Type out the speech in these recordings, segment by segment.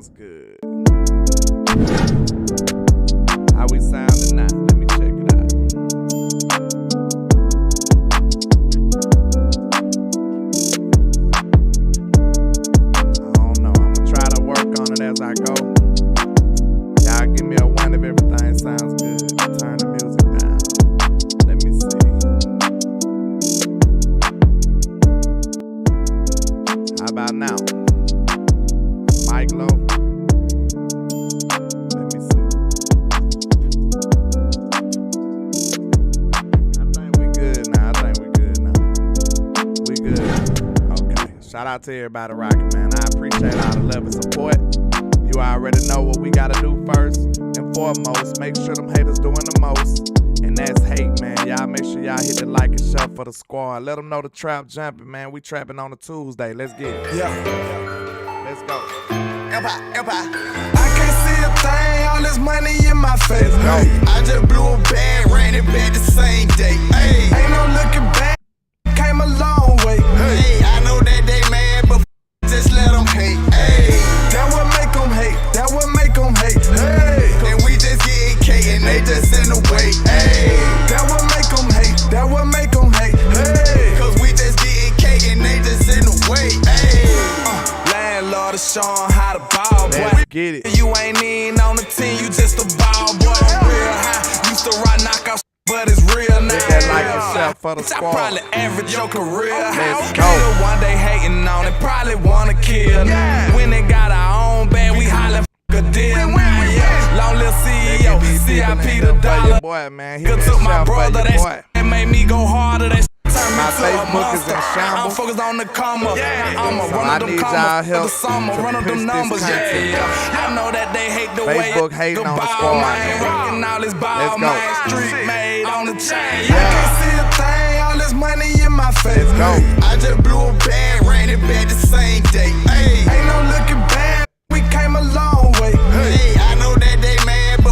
sounds good. How we sounding now? Let me check it out. I don't know. I'm gonna try to work on it as I go. Y'all give me a one if everything sounds good. Turn the music down. Let me see. How about now? Mic low. Let me see. I think we good now. We good. Okay. Shout out to everybody rocking, man. I appreciate all the love and support. You already know what we gotta do first and foremost. Make sure them haters doing the most. And that's hate, man. Y'all make sure y'all hit the like and share for the squad. Let them know the trap jumping, man. We trapping on a Tuesday. Let's get it. Yeah. Let's go. I can't see a thing, all this money in my face. Let's go. I just blew a bag, ran it back the same day. Hey, ain't no looking back, came a long way. Hey, I know that they mad, but just let them hate. Hey, that what make them hate, that what make them hate. Hey, and we just getting K and they just in the way. Hey, that what make them hate, that what make them hate. Hey, cause we just getting K and they just in the way. Hey, landlord is showing how to ball, boy. Let's get it. You ain't even on the team, you just a ball boy. Real high, used to rock knockout, but it's real now. Hit that like and share for the I squad. probably average your career. Let's go. Kill one day hating on it, probably wanna kill. When they got our own band, we hollin' a deal. Long little CEO, CIP the dollar. Boy, man. Hit Good that took my share for brother, your boy. that made me go harder. That turned me My to a Facebook is in monster. shambles. I'm focused on the come up. I'ma So run I up them need come y'all up for help the summer, to run up them push this numbers. content. I know that they hate the way Facebook hating on the ball, squad, man. man. Rocking all this ball, Let's go. man. Street made on the chain. Yeah. I can't see a thing, all this money in my face. Let's go. I just blew a bag, ran it back the same day. Hey, ain't no looking back, we came a long way. Hey, I know that they mad, but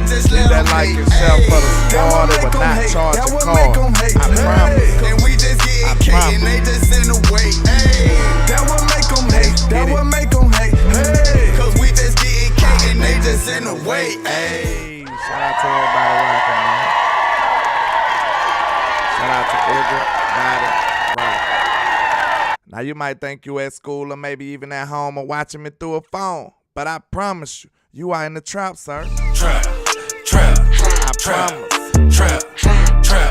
just Hit let that them like hate. and share for the That squad. what It make will 'em not hate. charge That a what call. make 'em hate. I promise. And we just getting K and they just in the way. Hey, that what make 'em hate. That what make 'em hate. Hey, cause we just getting K and they just in the way. Hey, shout out to everybody rocking, man. Shout out to everybody rocking. Now you might think you at school or maybe even at home or watching me through a phone, but I promise you, you are in the trap, sir. Trap. I promise. Trap.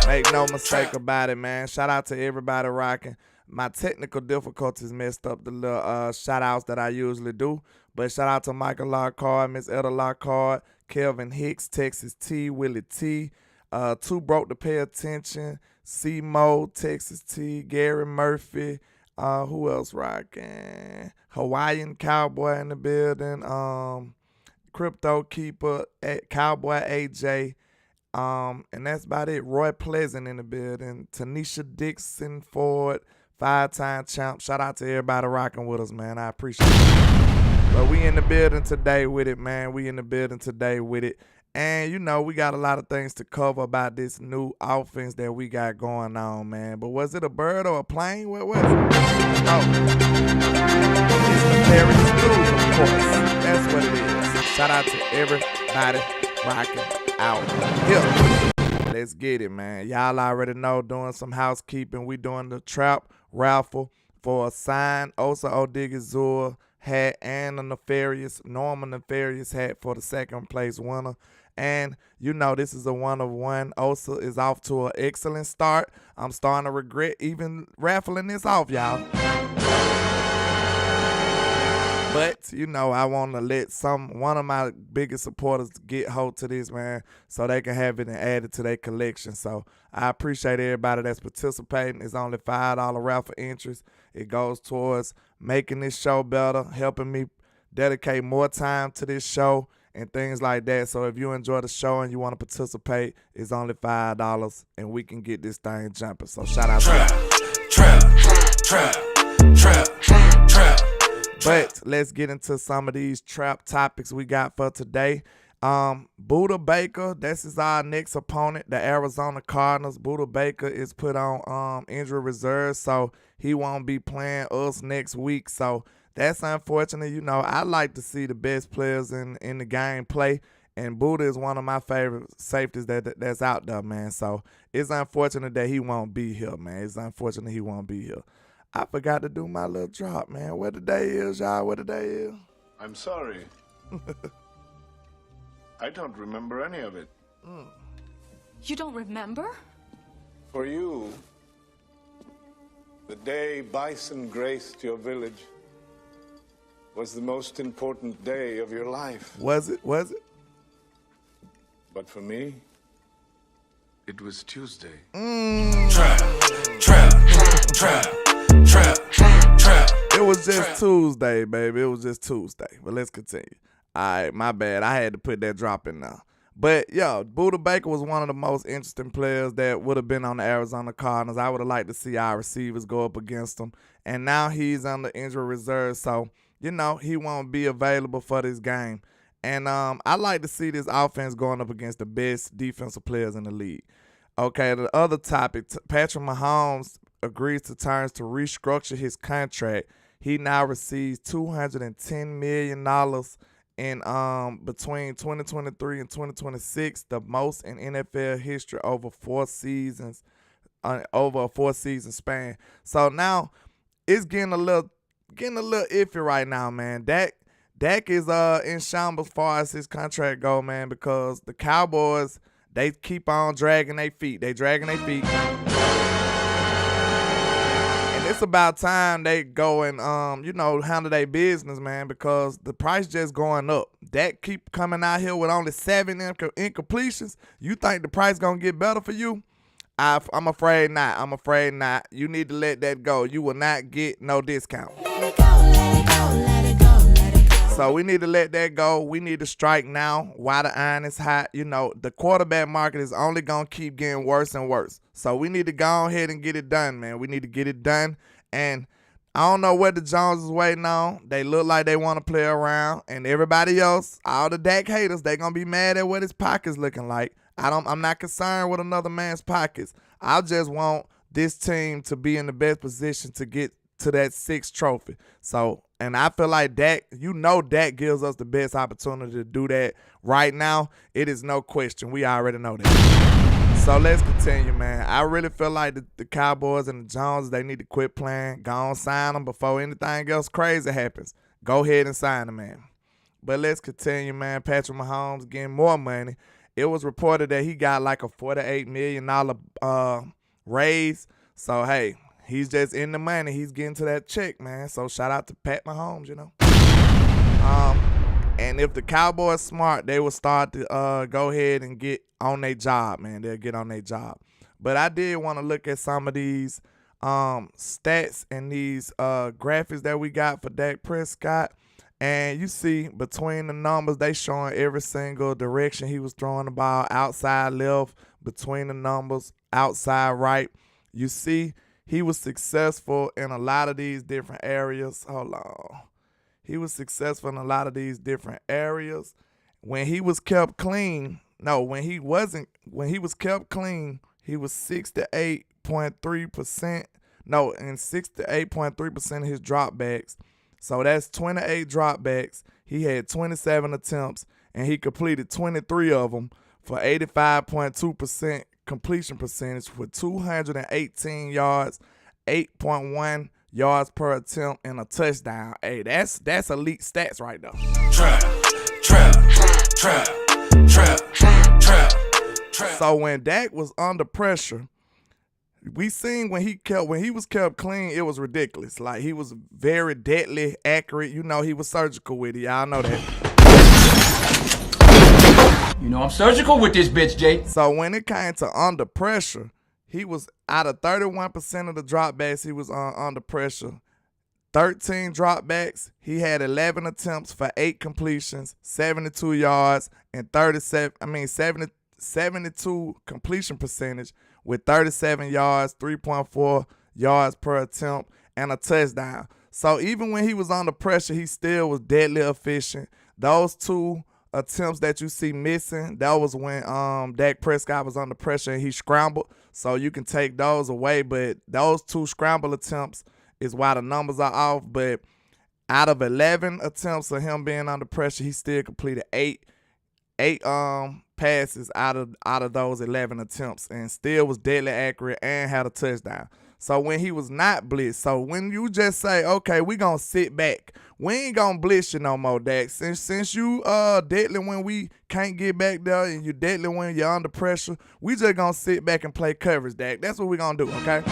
Make no mistake about it, man. Shout out to everybody rocking. My technical difficulties messed up the little shout outs that I usually do. But shout out to Michael Lockhart, Miss Etta Lockhart, Kelvin Hicks, Texas T, Willie T, Too Broke to Pay Attention, C Mo, Texas T, Gary Murphy, who else rocking? Hawaiian Cowboy in the building, Crypto Keeper, Cowboy AJ, and that's about it. Roy Pleasant in the building, Tanisha Dixon Ford, 5-time champ. Shout out to everybody rocking with us, man. I appreciate it. But we in the building today with it, man. We in the building today with it. And, you know, we got a lot of things to cover about this new offense that we got going on, man. But was it a bird or a plane? What was it? Oh. It's nefarious news, of course. That's what it is. Shout out to everybody rocking out here. Let's get it, man. Y'all already know, doing some housekeeping. We doing the trap raffle for a signed Osa Odigizua hat and a Norman Nefarious hat for the second place winner. And, you know, this is a one-of-one. Osa is off to an excellent start. I'm starting to regret even raffling this off, y'all. But, you know, I want to let one of my biggest supporters get hold to this, man, so they can have it and add it to their collection. So I appreciate everybody that's participating. It's only $5 raffle interest. It goes towards making this show better, helping me dedicate more time to this show and things like that. So if you enjoy the show and you want to participate, it's only $5 and we can get this thing jumping. So shout out to you. But let's get into some of these trap topics we got for today. Buda Baker, this is our next opponent, the Arizona Cardinals. Buda Baker is put on injury reserve, so he won't be playing us next week. So that's unfortunate. You know, I like to see the best players in the game play, and Buddha is one of my favorite safeties that's out there, man. So it's unfortunate that he won't be here, man. It's unfortunate he won't be here. I forgot to do my little drop, man. What the day is, y'all? What the day is? I'm sorry. I don't remember any of it. You don't remember? For you, the day bison graced your village was the most important day of your life. Was it? But for me, it was Tuesday. Trap. It was just Tuesday, baby. It was just Tuesday. But let's continue. All right, my bad. I had to put that drop in now. But, yo, Buddha Baker was one of the most interesting players that would have been on the Arizona Cardinals. I would have liked to see our receivers go up against him. And now he's on the injury reserve, so, you know, he won't be available for this game. And I like to see this offense going up against the best defensive players in the league. Okay, the other topic, Patrick Mahomes agrees to terms to restructure his contract. He now receives $210 million in between 2023 and 2026, the most in NFL history over 4 seasons, over a 4-season span. So now it's getting a little iffy right now, man. Dak is in shambles as far as his contract go, man, because the Cowboys, they keep on dragging their feet. They dragging their feet. It's about time they go and, handle their business, man, because the price just going up. Dak keep coming out here with only 7 incompletions. You think the price going to get better for you? I'm afraid not. You need to let that go. You will not get no discount. Let it go. So we need to let that go. We need to strike now while the iron is hot. You know, the quarterback market is only going to keep getting worse and worse. So we need to go ahead and get it done, man. We need to get it done. And I don't know what the Jones is waiting on. They look like they want to play around. And everybody else, all the Dak haters, they going to be mad at what his pocket's looking like. I'm not concerned with another man's pockets. I just want this team to be in the best position to get to that 6th trophy. So, and I feel like Dak gives us the best opportunity to do that right now. It is no question. We already know that. So let's continue, man. I really feel like the Cowboys and the Jones, they need to quit playing. Go on, sign them before anything else crazy happens. Go ahead and sign them, man. But let's continue, man. Patrick Mahomes getting more money. It was reported that he got like a $48 million raise. So, hey, he's just in the money. He's getting to that check, man. So shout out to Pat Mahomes, you know. And if the Cowboys smart, they will start to go ahead and get on their job, man. They'll get on their job. But I did want to look at some of these stats and these graphics that we got for Dak Prescott. And you see between the numbers, they showing every single direction he was throwing the ball. Outside left, between the numbers, outside right. You see he was successful in a lot of these different areas. Hold on. He was successful in a lot of these different areas. When he was kept clean, when he was kept clean, he was 68.3%. No, and 68.3% of his dropbacks. So that's 28 dropbacks. He had 27 attempts, and he completed 23 of them for 85.2% completion percentage with 218 yards, 8.1 yards per attempt, and a touchdown. Hey, that's elite stats right there. Trap. So when Dak was under pressure, we seen when he was kept clean, it was ridiculous. Like, he was very deadly accurate. You know, he was surgical with it. Y'all know that. You know I'm surgical with this bitch, Jay. So when it came to under pressure, he was out of 31% of the dropbacks, he was under pressure. 13 dropbacks. He had 11 attempts for 8 completions, 72 yards, and 72 completion percentage with 37 yards, 3.4 yards per attempt, and a touchdown. So even when he was under pressure, he still was deadly efficient. Those 2 attempts that you see missing, that was when Dak Prescott was under pressure and he scrambled. So you can take those away, but those 2 scramble attempts is why the numbers are off. But Out of 11 attempts of him being under pressure, he still completed eight passes out of those 11 attempts, and still was deadly accurate and had a touchdown. So when he was not blitzed, so when you just say, okay, we gonna sit back, we ain't gonna blitz you no more, Dak. Since you deadly when we can't get back there, and you deadly when you're under pressure, we just gonna sit back and play coverage, Dak. That's what we gonna do, okay?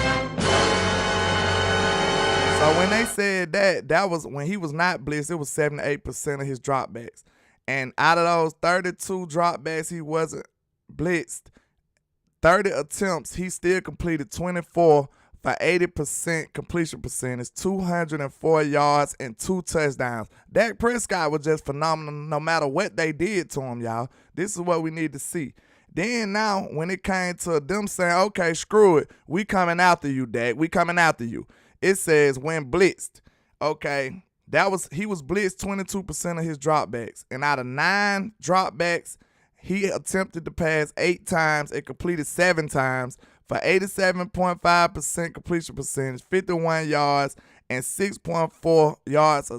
So when they said that was when he was not blitzed, it was 7 to 8% of his dropbacks. And out of those 32 dropbacks he wasn't blitzed, 30 attempts, he still completed 24 for 80% completion percentage, 204 yards, and 2 touchdowns. Dak Prescott was just phenomenal no matter what they did to him, y'all. This is what we need to see. Then now, when it came to them saying, okay, screw it, we coming after you, Dak. We coming after you. It says when blitzed. Okay, he was blitzed 22% of his dropbacks. And out of 9 dropbacks, he attempted to pass 8 times and completed 7 times for 87.5% completion percentage, 51 yards, and 6.4 yards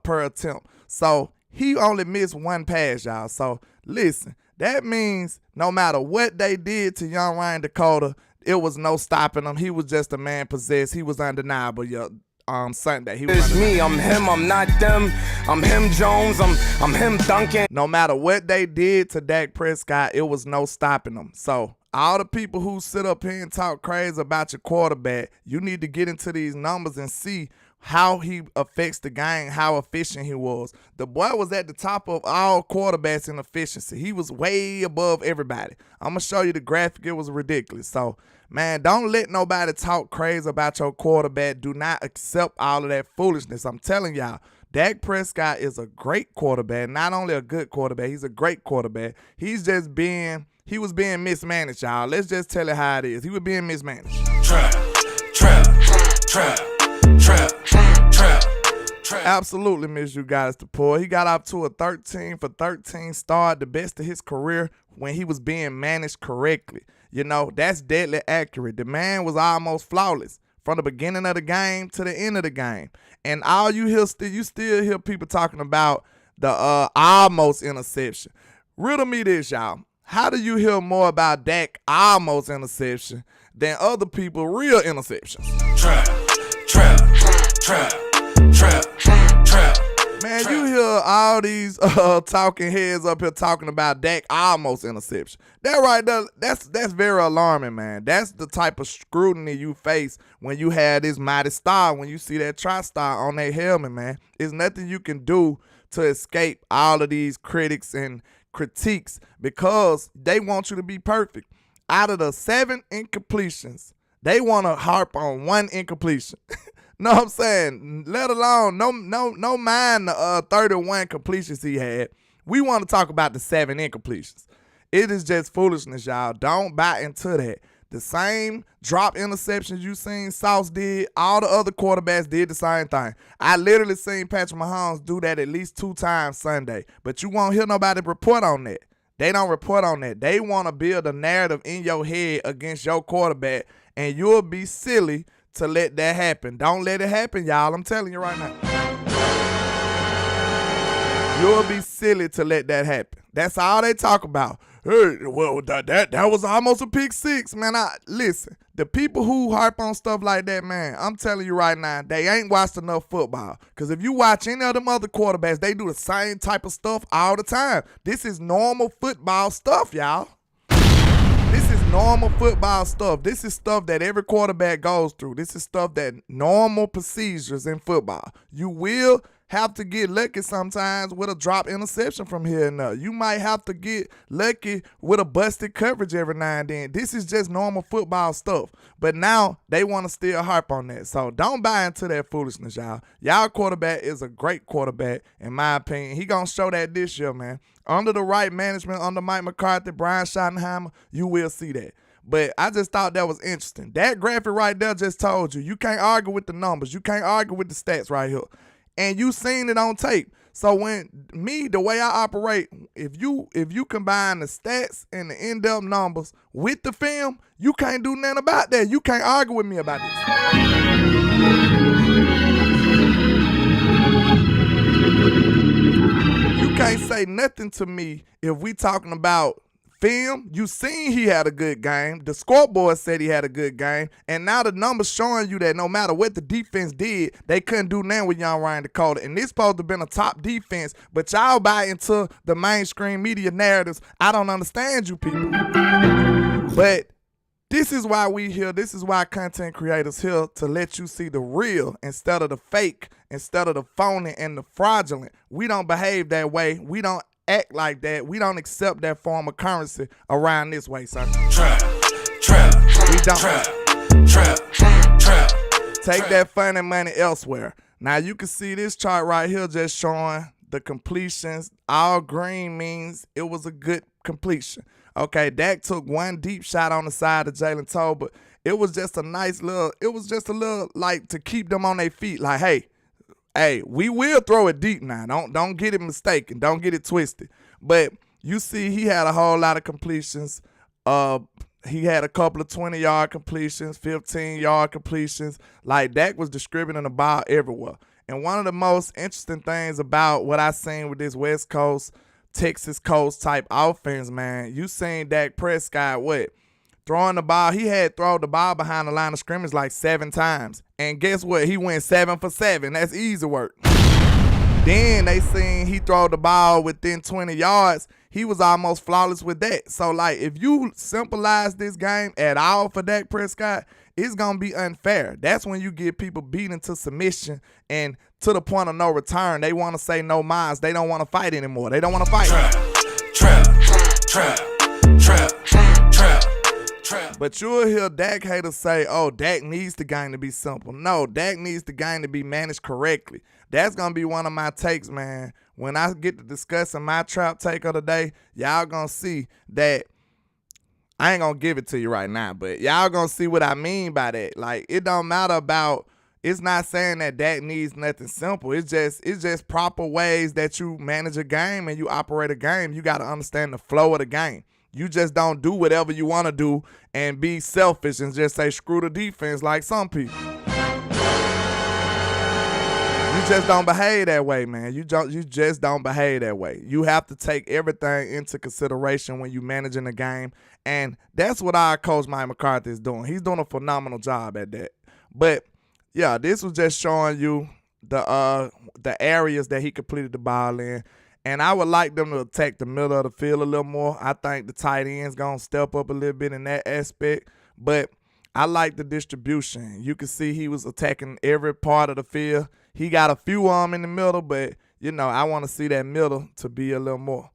per attempt. So he only missed 1 pass, y'all. So listen, that means no matter what they did to young Ryan Dakota, it was no stopping him. He was just a man possessed. He was undeniable, Sunday. It's me, I'm him, I'm not them. I'm him, Jones, I'm him, Duncan. No matter what they did to Dak Prescott, it was no stopping him. So all the people who sit up here and talk crazy about your quarterback, you need to get into these numbers and see how he affects the game, how efficient he was. The boy was at the top of all quarterbacks in efficiency. He was way above everybody. I'm going to show you the graphic. It was ridiculous. So, man, don't let nobody talk crazy about your quarterback. Do not accept all of that foolishness. I'm telling y'all, Dak Prescott is a great quarterback. Not only a good quarterback, he's a great quarterback. He was being mismanaged, y'all. Let's just tell it how it is. He was being mismanaged. Trap. Absolutely miss you guys to pull. He got off to a 13 for 13 start, the best of his career when he was being managed correctly. You know, that's deadly accurate. The man was almost flawless from the beginning of the game to the end of the game. And all you still hear people talking about the almost interception. Riddle me this, y'all. How do you hear more about Dak almost interception than other people real interceptions? Trap. Man, you hear all these talking heads up here talking about Dak almost interception. That right there, that's very alarming, man. That's the type of scrutiny you face when you have this mighty star, when you see that tri-star on their helmet, man. There's nothing you can do to escape all of these critics and critiques because they want you to be perfect. Out of the 7 incompletions, they want to harp on 1 incompletion. Know what I'm saying? Let alone no mind the 31 completions he had. We want to talk about the 7 incompletions. It is just foolishness, y'all. Don't buy into that. The same drop interceptions you seen Sauce did, all the other quarterbacks did the same thing. I literally seen Patrick Mahomes do that at least 2 times Sunday. But you won't hear nobody report on that. They don't report on that. They want to build a narrative in your head against your quarterback, and you'll be silly to let that happen. Don't let it happen, y'all. I'm telling you right now. You'll be silly to let that happen. That's all they talk about. Hey, well, that was almost a pick 6, man. Listen, the people who harp on stuff like that, man, I'm telling you right now, they ain't watched enough football. Because if you watch any of them other quarterbacks, they do the same type of stuff all the time. This is normal football stuff, y'all. This is normal football stuff. This is stuff that every quarterback goes through. This is stuff that normal procedures in football. You will have to get lucky sometimes with a drop interception from here and there. You might have to get lucky with a busted coverage every now and then. This is just normal football stuff. But now they want to still harp on that. So don't buy into that foolishness, y'all. Y'all quarterback is a great quarterback, in my opinion. He going to show that this year, man. Under the right management, under Mike McCarthy, Brian Schottenheimer, you will see that. But I just thought that was interesting. That graphic right there just told you. You can't argue with the numbers. You can't argue with the stats right here. And you seen it on tape. So the way I operate, if you combine the stats and the in-depth numbers with the film, you can't do nothing about that. You can't argue with me about this. can't say nothing to me if we talking about film. You seen he had a good game. The scoreboard said he had a good game. And now the numbers showing you that no matter what the defense did, they couldn't do nothing with young Ryan Dakota. And this supposed to have been a top defense, but y'all buy into the mainstream media narratives. I don't understand you people. But this is why we here. This is why content creators here, to let you see the real instead of the fake, instead of the phony and the fraudulent. We don't behave that way. We don't act like that. We don't accept that form of currency around this way, son. Trap. We don't. Take that funny money elsewhere. Now you can see this chart right here just showing the completions. All green means it was a good completion. Okay, Dak took one deep shot on the side of Jalen Toe, but it was just a nice little, it was just a little like to keep them on their feet. Like, hey, we will throw it deep now. Don't get it mistaken. Don't get it twisted. But you see he had a whole lot of completions. He had a couple of 20-yard completions, 15-yard completions. Like, Dak was distributing the ball everywhere. And one of the most interesting things about what I seen with this West Coast, Texas Coast type offense, man, you seen Dak Prescott throwing the ball. He had thrown the ball behind the line of scrimmage like 7 times. And guess what? He went 7 for 7. That's easy work. Then they seen he throw the ball within 20 yards. He was almost flawless with that. So, like, if you simplize this game at all for Dak Prescott, it's going to be unfair. That's when you get people beaten to submission and to the point of no return. They want to say no mas. They don't want to fight anymore. They don't want to fight. Trap. But you'll hear Dak haters say, oh, Dak needs the game to be simple. No, Dak needs the game to be managed correctly. That's going to be one of my takes, man. When I get to discussing my trap take of the day, y'all going to see that. I ain't going to give it to you right now, but y'all going to see what I mean by that. Like, it don't matter about, it's not saying that Dak needs nothing simple. It's just proper ways that you manage a game and you operate a game. You got to understand the flow of the game. You just don't do whatever you want to do and be selfish and just say screw the defense like some people. You just don't behave that way, man. You just don't behave that way. You have to take everything into consideration when you managing the game, and that's what our coach Mike McCarthy is doing. He's doing a phenomenal job at that. But yeah, this was just showing you the areas that he completed the ball in. And I would like them to attack the middle of the field a little more. I think the tight end's going to step up a little bit in that aspect. But I like the distribution. You can see he was attacking every part of the field. He got a few of them in the middle, but, you know, I want to see that middle to be a little more.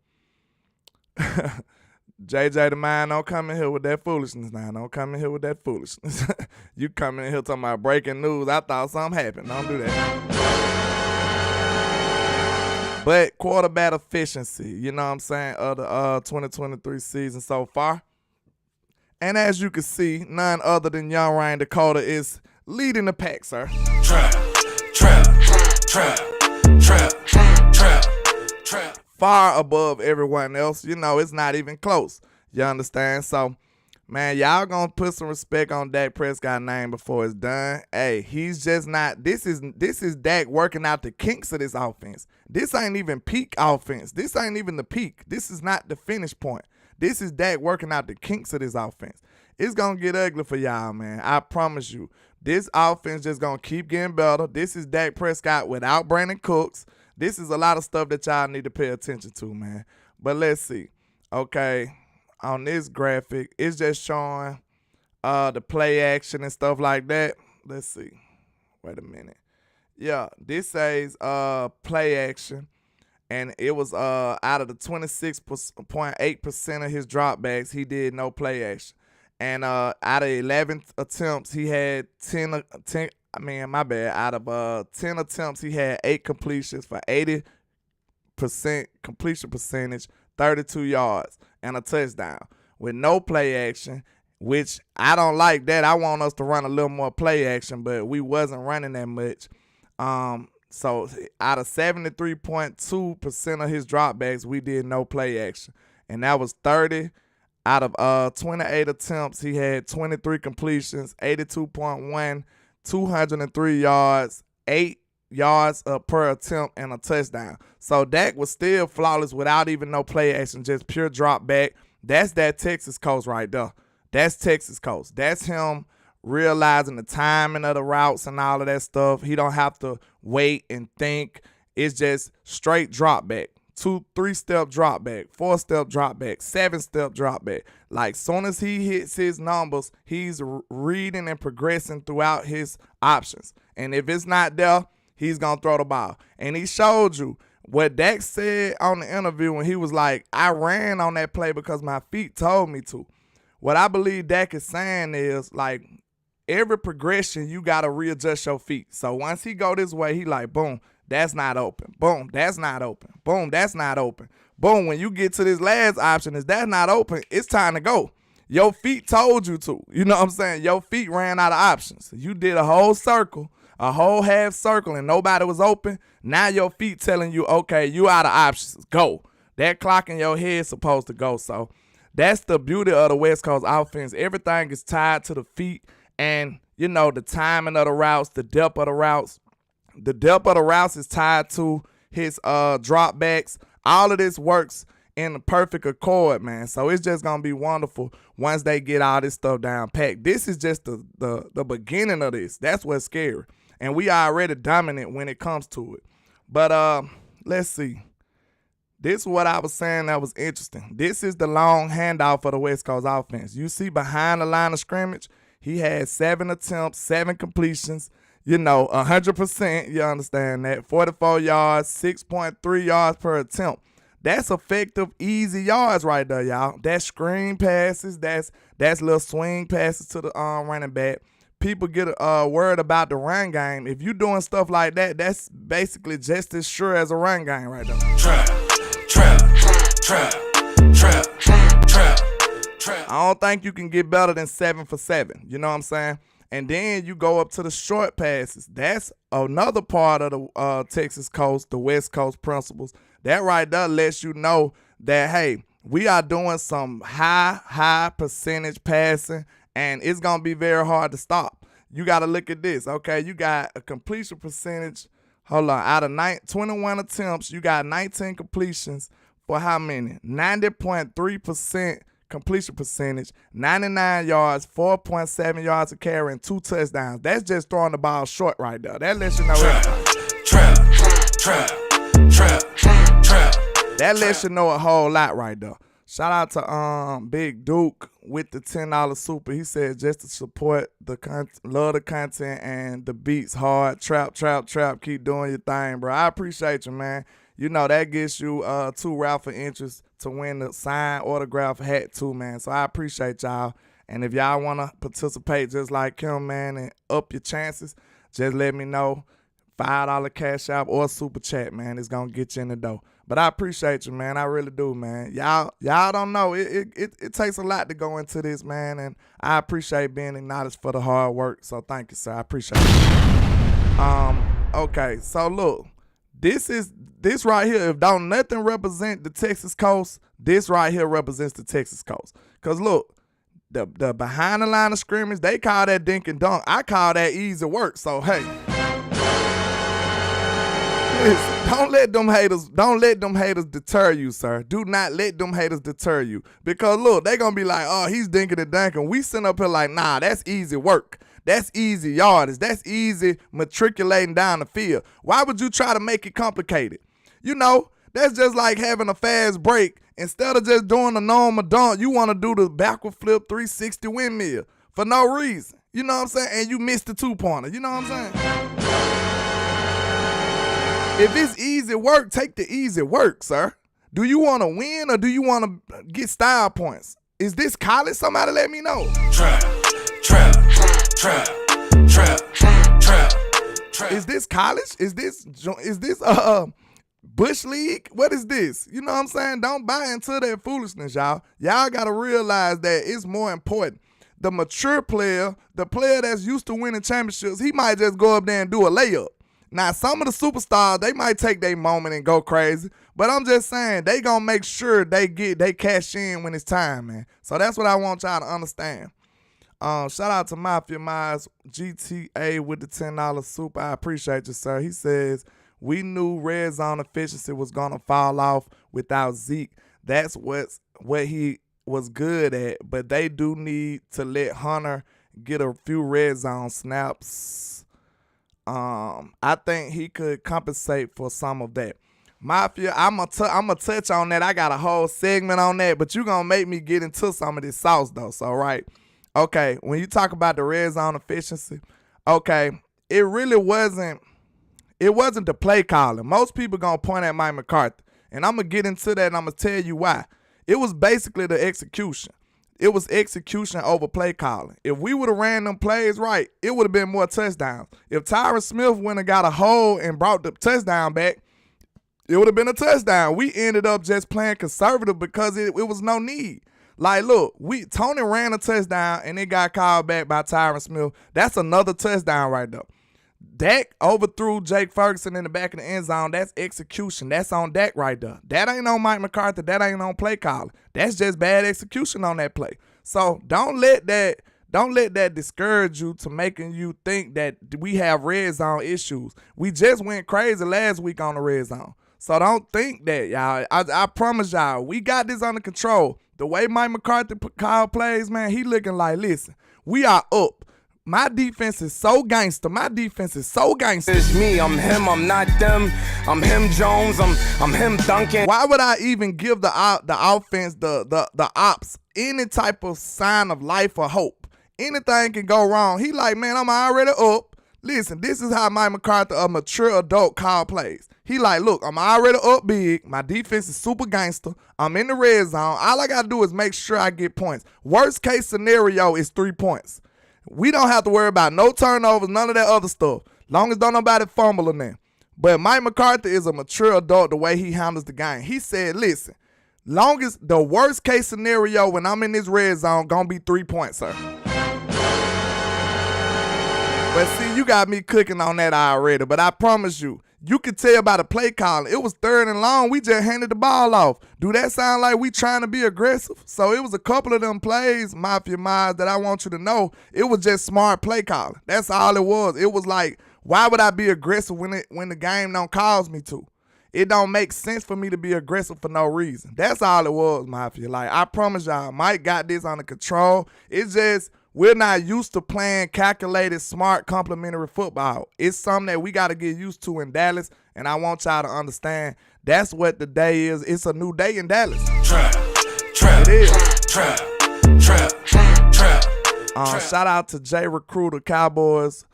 JJ the man, don't come in here with that foolishness now. Don't come in here with that foolishness. You come in here talking about breaking news. I thought something happened. Don't do that. But quarterback efficiency, you know what I'm saying, of the 2023 season so far. And as you can see, none other than young Ryan Dakota is leading the pack, sir. Trap. Far above everyone else. You know, it's not even close. You understand? So, man, y'all gonna put some respect on Dak Prescott's name before it's done. Hey, he's just not. This is Dak working out the kinks of this offense. This ain't even peak offense. This ain't even the peak. This is not the finish point. This is Dak working out the kinks of this offense. It's gonna get ugly for y'all, man. I promise you. This offense just gonna keep getting better. This is Dak Prescott without Brandon Cooks. This is a lot of stuff that y'all need to pay attention to, man. But let's see. Okay. On this graphic, it's just showing the play action and stuff like that. Let's see. Wait a minute. Yeah, this says play action, and it was out of the 26.8% of his dropbacks, he did no play action. And out of 11 attempts, he had 10 out of 10 attempts, he had 8 completions for 80% completion percentage, 32 yards, and a touchdown with no play action, which I don't like that. I want us to run a little more play action, but we wasn't running that much. So out of 73.2% of his dropbacks, we did no play action. And that was 30 out of 28 attempts. He had 23 completions, 82.1, 203 yards, 8 yards per attempt and a touchdown. So Dak was still flawless without even no play action, just pure drop back. That's that Texas coach right there. That's Texas coach. That's him realizing the timing of the routes and all of that stuff. He don't have to wait and think. It's just straight drop back. 2-3-step drop back, 4-step drop back, 7-step drop back. Like soon as he hits his numbers, he's reading and progressing throughout his options. And if it's not there, he's going to throw the ball. And he showed you what Dak said on the interview when he was like, I ran on that play because my feet told me to. What I believe Dak is saying is, like, every progression, you got to readjust your feet. So once he go this way, he like, boom, that's not open. Boom, that's not open. Boom, that's not open. Boom, when you get to this last option, is that not open, it's time to go. Your feet told you to. You know what I'm saying? Your feet ran out of options. You did a whole circle, a whole half circle, and nobody was open. Now your feet telling you, okay, you out of options. Go. That clock in your head is supposed to go. So that's the beauty of the West Coast offense. Everything is tied to the feet and, you know, the timing of the routes, the depth of the routes. The depth of the routes is tied to his drop backs. All of this works in the perfect accord, man. So it's just going to be wonderful once they get all this stuff down packed. This is just the beginning of this. That's what's scary. And we are already dominant when it comes to it. But let's see. This is what I was saying that was interesting. This is the long handoff for the West Coast offense. You see behind the line of scrimmage, he had 7 attempts, 7 completions. You know, 100%, you understand that. 44 yards, 6.3 yards per attempt. That's effective, easy yards right there, y'all. That's screen passes. That's little swing passes to the running back. People get worried about the run game. If you're doing stuff like that, that's basically just as sure as a run game right there. Trap. I don't think you can get better than 7 for 7. You know what I'm saying? And then you go up to the short passes. That's another part of the Texas Coast, the West Coast principles. That right there lets you know that, hey, we are doing some high percentage passing, and it's going to be very hard to stop. You got to look at this, okay? You got a completion percentage. Hold on. Out of 21 attempts, you got 19 completions for how many? 90.3% completion percentage, 99 yards, 4.7 yards a carry, and 2 touchdowns. That's just throwing the ball short right there. That lets you know That lets you know a whole lot right there. Shout out to Big Duke with the $10 super. He said just to support the love the content and the beats hard. Trap. Keep doing your thing, bro. I appreciate you, man. You know, that gets you 2 raffle entries to win the signed autograph hat too, man. So I appreciate y'all. And if y'all want to participate just like him, man, and up your chances, just let me know. $5 cash app or super chat, man. It's going to get you in the door. But I appreciate you, man. I really do, man. Y'all don't know. It takes a lot to go into this, man. And I appreciate being acknowledged for the hard work. So thank you, sir. I appreciate it. Okay, so look. This right here, if don't nothing represent the Texas Coast, this right here represents the Texas Coast. Because look, the behind the line of scrimmage, they call that dink and dunk. I call that easy work. So, hey. Listen, don't let them haters deter you, sir. Do not let them haters deter you. Because look, they gonna be like, oh, he's dinking and dunking. We sitting up here like, nah, that's easy work. That's easy yardage. That's easy matriculating down the field. Why would you try to make it complicated? You know, that's just like having a fast break. Instead of just doing a normal dunk, you want to do the backward flip 360 windmill for no reason. You know what I'm saying? And you missed the 2-pointer. You know what I'm saying? If it's easy work, take the easy work, sir. Do you want to win or do you want to get style points? Is this college? Somebody let me know. Trap. Is this college? Is this Bush League? What is this? You know what I'm saying? Don't buy into that foolishness, y'all. Y'all got to realize that it's more important. The mature player, the player that's used to winning championships, he might just go up there and do a layup. Now, some of the superstars, they might take their moment and go crazy, but I'm just saying they gonna make sure they cash in when it's time, man. So that's what I want y'all to understand. Shout out to Mafia Miles GTA with the $10 super. I appreciate you, sir. He says, we knew red zone efficiency was going to fall off without Zeke. That's what he was good at, but they do need to let Hunter get a few red zone snaps. I think he could compensate for some of that. Mafia, I'm gonna touch on that. I got a whole segment on that, but you gonna make me get into some of this sauce though. So right, okay. When you talk about the red zone efficiency, okay, it really wasn't. It wasn't the play calling. Most people gonna point at Mike McCarthy, and I'm gonna get into that, and I'm gonna tell you why. It was basically the execution. It was execution over play calling. If we would have ran them plays right, it would have been more touchdowns. If Tyron Smith went and got a hole and brought the touchdown back, it would have been a touchdown. We ended up just playing conservative because it was no need. Like, look, Tony ran a touchdown and it got called back by Tyron Smith. That's another touchdown right there. Dak overthrew Jake Ferguson in the back of the end zone. That's execution. That's on Dak right there. That ain't on Mike McCarthy. That ain't on play calling. That's just bad execution on that play. So don't let that discourage you to making you think that we have red zone issues. We just went crazy last week on the red zone. So don't think that, y'all. I promise y'all, we got this under control. The way Mike McCarthy call plays, man, he looking like, listen, we are up. My defense is so gangster. It's me, I'm him, I'm not them. I'm him Jones, I'm him Duncan. Why would I even give the offense, the ops, any type of sign of life or hope? Anything can go wrong. He like, man, I'm already up. Listen, this is how Mike McCarthy, a mature adult, call plays. He like, look, I'm already up big. My defense is super gangster. I'm in the red zone. All I got to do is make sure I get points. Worst case scenario is 3 points. We don't have to worry about no turnovers, none of that other stuff. Long as don't nobody fumble in there. But Mike McCarthy is a mature adult the way he handles the game. He said, listen, long as the worst case scenario when I'm in this red zone gonna be 3 points, sir. But see, you got me cooking on that already. But I promise you, you could tell by the play calling. It was 3rd and long. We just handed the ball off. Do that sound like we trying to be aggressive? So it was a couple of them plays, Mafia Miles, that I want you to know. It was just smart play calling. That's all it was. It was like, why would I be aggressive when the game don't cause me to? It don't make sense for me to be aggressive for no reason. That's all it was, Mafia. Like, I promise y'all, Mike got this under control. It's just, we're not used to playing calculated, smart, complementary football. It's something that we got to get used to in Dallas, and I want y'all to understand that's what the day is. It's a new day in Dallas. Trap. It is. Trap. Shout out to Jay Recruiter, Cowboys,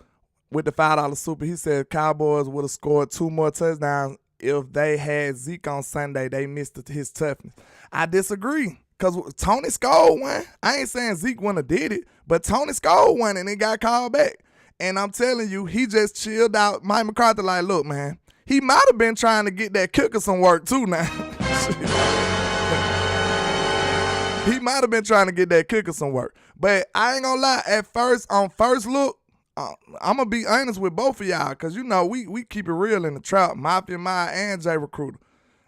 with the $5 super. He said Cowboys would have scored 2 more touchdowns if they had Zeke on Sunday. They missed his toughness. I disagree. Because Tony scored one. I ain't saying Zeke wouldn't have did it, but Tony scored one and it got called back. And I'm telling you, he just chilled out. Mike McCarthy like, look, man, he might have been trying to get that kicker some work too now. He might have been trying to get that kicker some work. But I ain't gonna lie, on first look, I'm gonna be honest with both of y'all, because you know we keep it real in the trap, Mafia Maya and Jay Recruiter.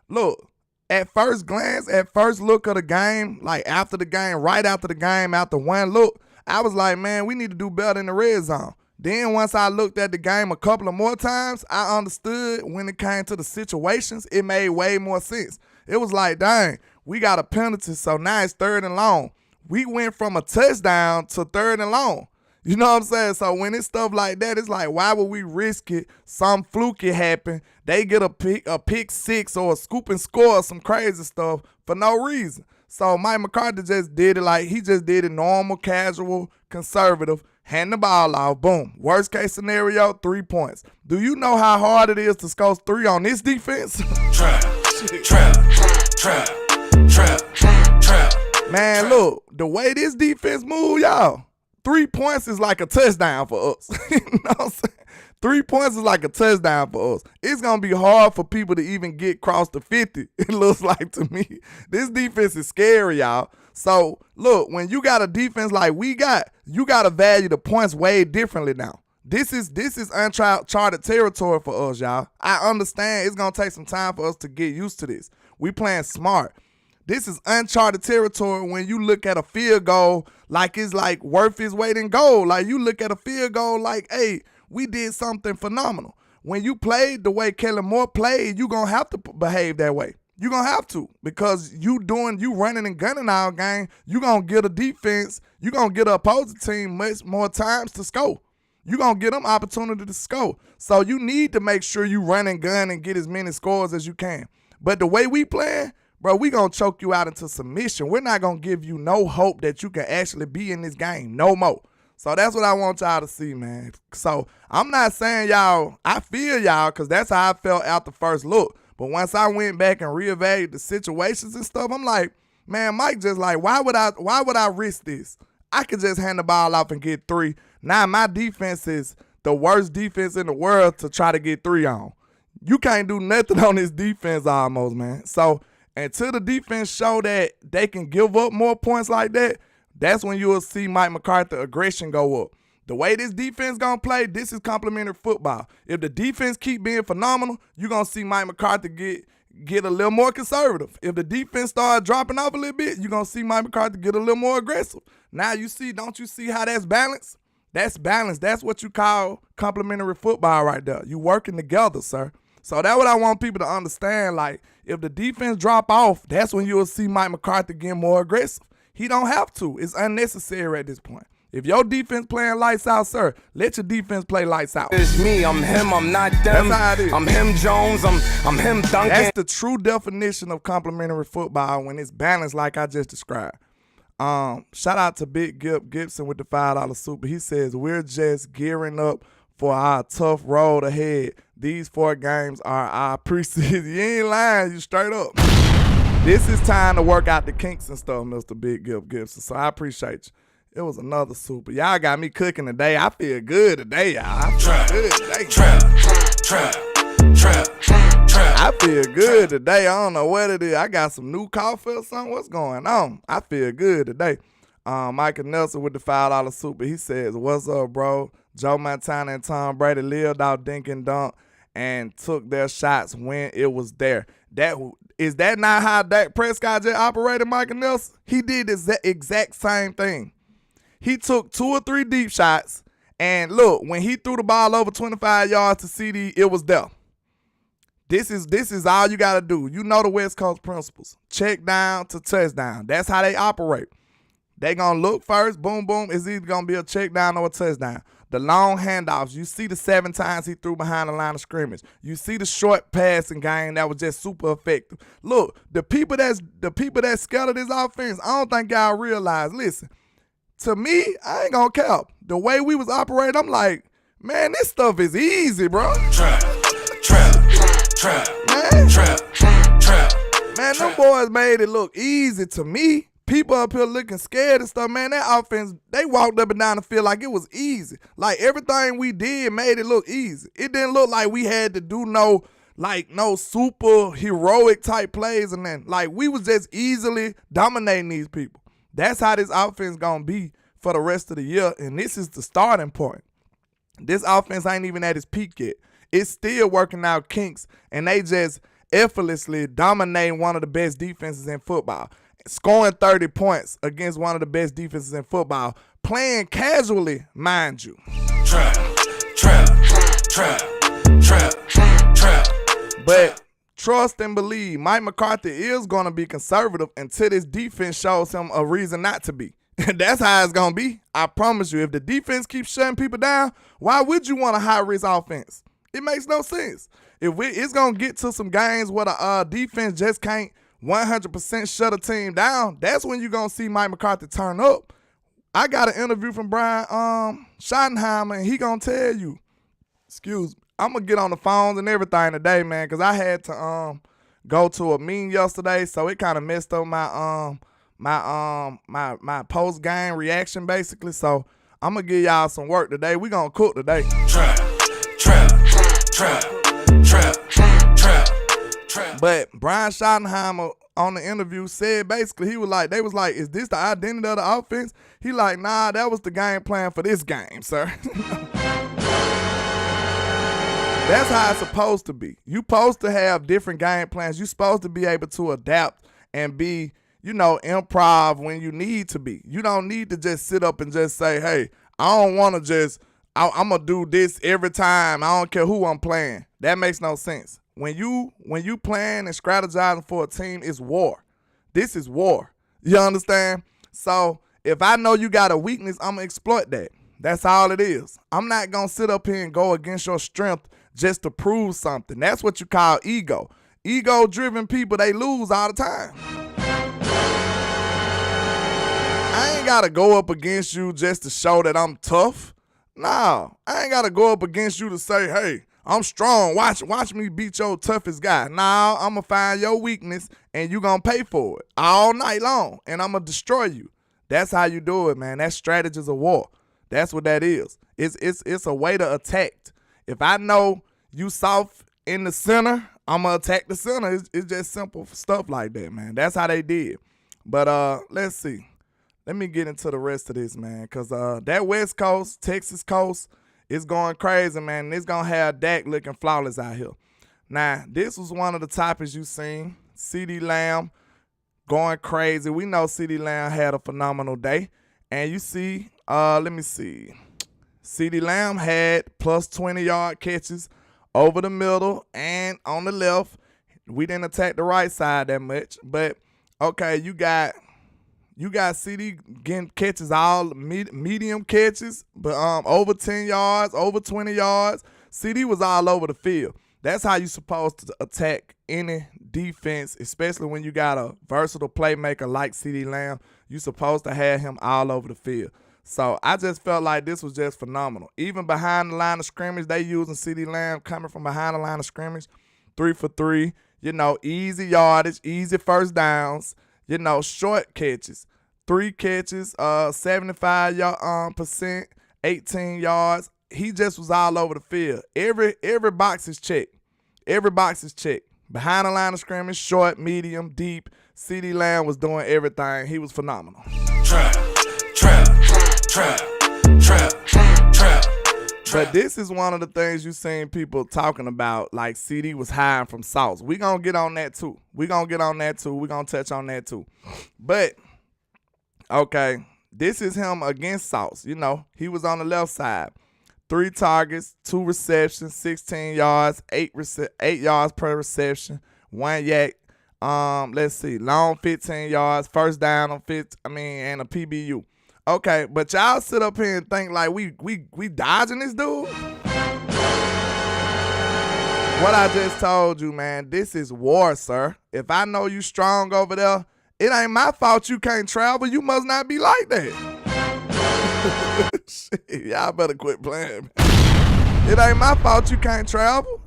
Look, at first glance, at first look of the game, like after the game, right after the game, after one look, I was like, man, we need to do better in the red zone. Then once I looked at the game a couple of more times, I understood when it came to the situations, it made way more sense. It was like, dang, we got a penalty, so now it's 3rd and long. We went from a touchdown to 3rd and long. You know what I'm saying? So when it's stuff like that, it's like, why would we risk it? Some fluky happen. They get a pick 6 or a scoop and score or some crazy stuff for no reason. So Mike McCarthy just did it like he just did it normal, casual, conservative, hand the ball off, boom. Worst case scenario, 3 points. Do you know how hard it is to score 3 on this defense? Trap. Man, look, the way this defense move, y'all, 3 points is like a touchdown for us. You know what I'm saying? 3 points is like a touchdown for us. It's going to be hard for people to even get across the 50, it looks like to me. This defense is scary, y'all. So, look, when you got a defense like we got, you got to value the points way differently now. This is uncharted territory for us, y'all. I understand it's going to take some time for us to get used to this. We playing smart. This is uncharted territory when you look at a field goal like it's like worth its weight in gold. Like you look at a field goal like, hey, we did something phenomenal. When you played the way Kellen Moore played, you going to have to behave that way. You're going to have to, because you running and gunning all game, you're going to get a defense, you're going to get an opposing team much more times to score. You're going to get them opportunity to score. So you need to make sure you run and gun and get as many scores as you can. But the way we playing, bro, we going to choke you out into submission. We're not going to give you no hope that you can actually be in this game no more. So that's what I want y'all to see, man. So I'm not saying y'all, I feel y'all, because that's how I felt out the first look. But once I went back and reevaluated the situations and stuff, I'm like, man, Mike just like, why would I risk this? I could just hand the ball off and get 3. Now my defense is the worst defense in the world to try to get 3 on. You can't do nothing on this defense almost, man. So until the defense show that they can give up more points like that, that's when you will see Mike McCarthy's aggression go up. The way this defense going to play, this is complimentary football. If the defense keep being phenomenal, you're going to see Mike McCarthy get a little more conservative. If the defense start dropping off a little bit, you're going to see Mike McCarthy get a little more aggressive. Now don't you see how that's balanced? That's balanced. That's what you call complimentary football right there. You working together, sir. So that's what I want people to understand. Like, if the defense drop off, that's when you'll see Mike McCarthy get more aggressive. He don't have to. It's unnecessary at this point. If your defense playing lights out, sir, let your defense play lights out. It's me, I'm him, I'm not them. That's how it is. I'm him Jones, I'm him Duncan. That's the true definition of complimentary football when it's balanced like I just described. Shout out to Big Gibson with the $5 super. He says, we're just gearing up for our tough road ahead. These 4 games are our preseason. You ain't lying, you straight up. This is time to work out the kinks and stuff, Mr. Big Gibson. So I appreciate you. It was another super. Y'all got me cooking today. I feel good today, y'all. I feel good today. I feel good today. I don't know what it is. I got some new coffee or something. What's going on? I feel good today. Michael Nelson with the $5 super. He says, what's up, bro? Joe Montana and Tom Brady lived out dink and dunk and took their shots when it was there. Is that not how Dak Prescott just operated, Michael Nelson? He did the exact same thing. He took 2 or 3 deep shots, and look, when he threw the ball over 25 yards to CeeDee, it was there. This is all you got to do. You know the West Coast principles. Check down to touchdown. That's how they operate. They going to look first, boom, boom. It's either going to be a check down or a touchdown. The long handoffs, you see the 7 times he threw behind the line of scrimmage. You see the short passing game that was just super effective. Look, the people that scared of this offense, I don't think y'all realize, listen, to me, I ain't gonna cap. The way we was operating, I'm like, man, this stuff is easy, bro. Trap. Man, them boys made it look easy to me. People up here looking scared and stuff, man. That offense, they walked up and down the field like it was easy. Like everything we did made it look easy. It didn't look like we had to do no super heroic type plays and then like we was just easily dominating these people. That's how this offense gonna be for the rest of the year, and this is the starting point. This offense ain't even at its peak yet. It's still working out kinks, and they just effortlessly dominate one of the best defenses in football. Scoring 30 points against one of the best defenses in football. Playing casually, mind you. Trap. But trust and believe, Mike McCarthy is going to be conservative until this defense shows him a reason not to be. That's how it's going to be. I promise you, if the defense keeps shutting people down, why would you want a high-risk offense? It makes no sense. It's going to get to some games where the defense just can't 100% shut a team down, that's when you're going to see Mike McCarthy turn up. I got an interview from Brian Schottenheimer, and he going to tell you, I'm going to get on the phones and everything today, man, because I had to go to a meeting yesterday, so it kind of messed up my my post-game reaction, basically. So I'm going to give y'all some work today. We going to cook today. Trap. But Brian Schottenheimer on the interview said basically, they was like, is this the identity of the offense? He like, nah, that was the game plan for this game, sir. That's how it's supposed to be. You supposed to have different game plans. You supposed to be able to adapt and be improv when you need to be. You don't need to just sit up and just say, hey, I don't want to just, I'm going to do this every time. I don't care who I'm playing. That makes no sense. When you playing and strategizing for a team, it's war. This is war. You understand? So if I know you got a weakness, I'm going to exploit that. That's all it is. I'm not going to sit up here and go against your strength just to prove something. That's what you call ego. Ego-driven people, they lose all the time. I ain't got to go up against you just to show that I'm tough. No, I ain't got to go up against you to say, hey, I'm strong. Watch me beat your toughest guy. Nah, I'm going to find your weakness, and you going to pay for it all night long, and I'm going to destroy you. That's how you do it, man. That's strategies of war. That's what that is. It's a way to attack. If I know you soft in the center, I'm going to attack the center. It's just simple stuff like that, man. That's how they did. But let's see. Let me get into the rest of this, man, because that West Coast, Texas Coast, is going crazy, man. And it's going to have Dak looking flawless out here. Now, this was one of the topics you seen. CeeDee Lamb going crazy. We know CeeDee Lamb had a phenomenal day. And you see, let me see. CeeDee Lamb had plus 20-yard catches over the middle and on the left. We didn't attack the right side that much. But, okay, you got CeeDee getting catches, all medium catches, but over 10 yards, over 20 yards. CeeDee was all over the field. That's how you're supposed to attack any defense, especially when you got a versatile playmaker like CeeDee Lamb. You're supposed to have him all over the field. So I just felt like this was just phenomenal. Even behind the line of scrimmage, they using CeeDee Lamb coming from behind the line of scrimmage, 3 for 3. Easy yardage, easy first downs. Short catches. 3 catches, 75%, 18 yards. He just was all over the field. Every box is checked. Every box is checked. Behind the line of scrimmage, short, medium, deep. CeeDee Lamb was doing everything. He was phenomenal. Trap. But this is one of the things you seen people talking about, like CeeDee was hiding from Sauce. We gonna get on that too. We gonna touch on that too. But, okay, this is him against Sauce. He was on the left side. 3 targets, 2 receptions, 16 yards, 8 yards per reception, 1 yak. Let's see, long 15 yards, first down on and a PBU. Okay, but y'all sit up here and think like we dodging this dude? What I just told you, man, this is war, sir. If I know you strong over there, it ain't my fault you can't travel. You must not be like that. Shit, y'all better quit playing. It ain't my fault you can't travel.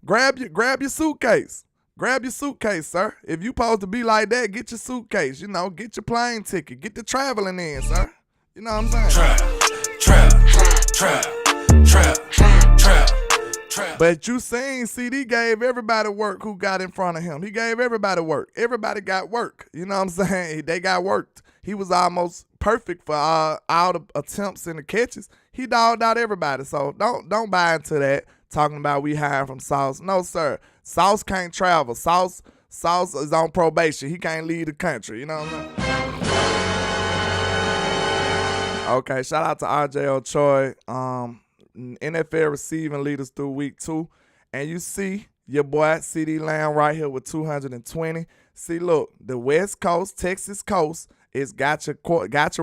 Grab your suitcase. Grab your suitcase, sir. If you supposed to be like that, get your suitcase. Get your plane ticket. Get the traveling in, sir. You know what I'm saying? Trap. But you seen CeeDee gave everybody work who got in front of him. He gave everybody work. Everybody got work. You know what I'm saying? They got worked. He was almost perfect for all the attempts and the catches. He dogged out everybody. So don't buy into that, talking about we hiring from Sauce. No, sir. Sauce can't travel. Sauce is on probation. He can't leave the country. You know what I'm saying? Okay, shout out to RJ Ochoy, NFL receiving leaders through week 2. And you see your boy CeeDee Lamb right here with 220. See, look, the West Coast, Texas Coast, it's got your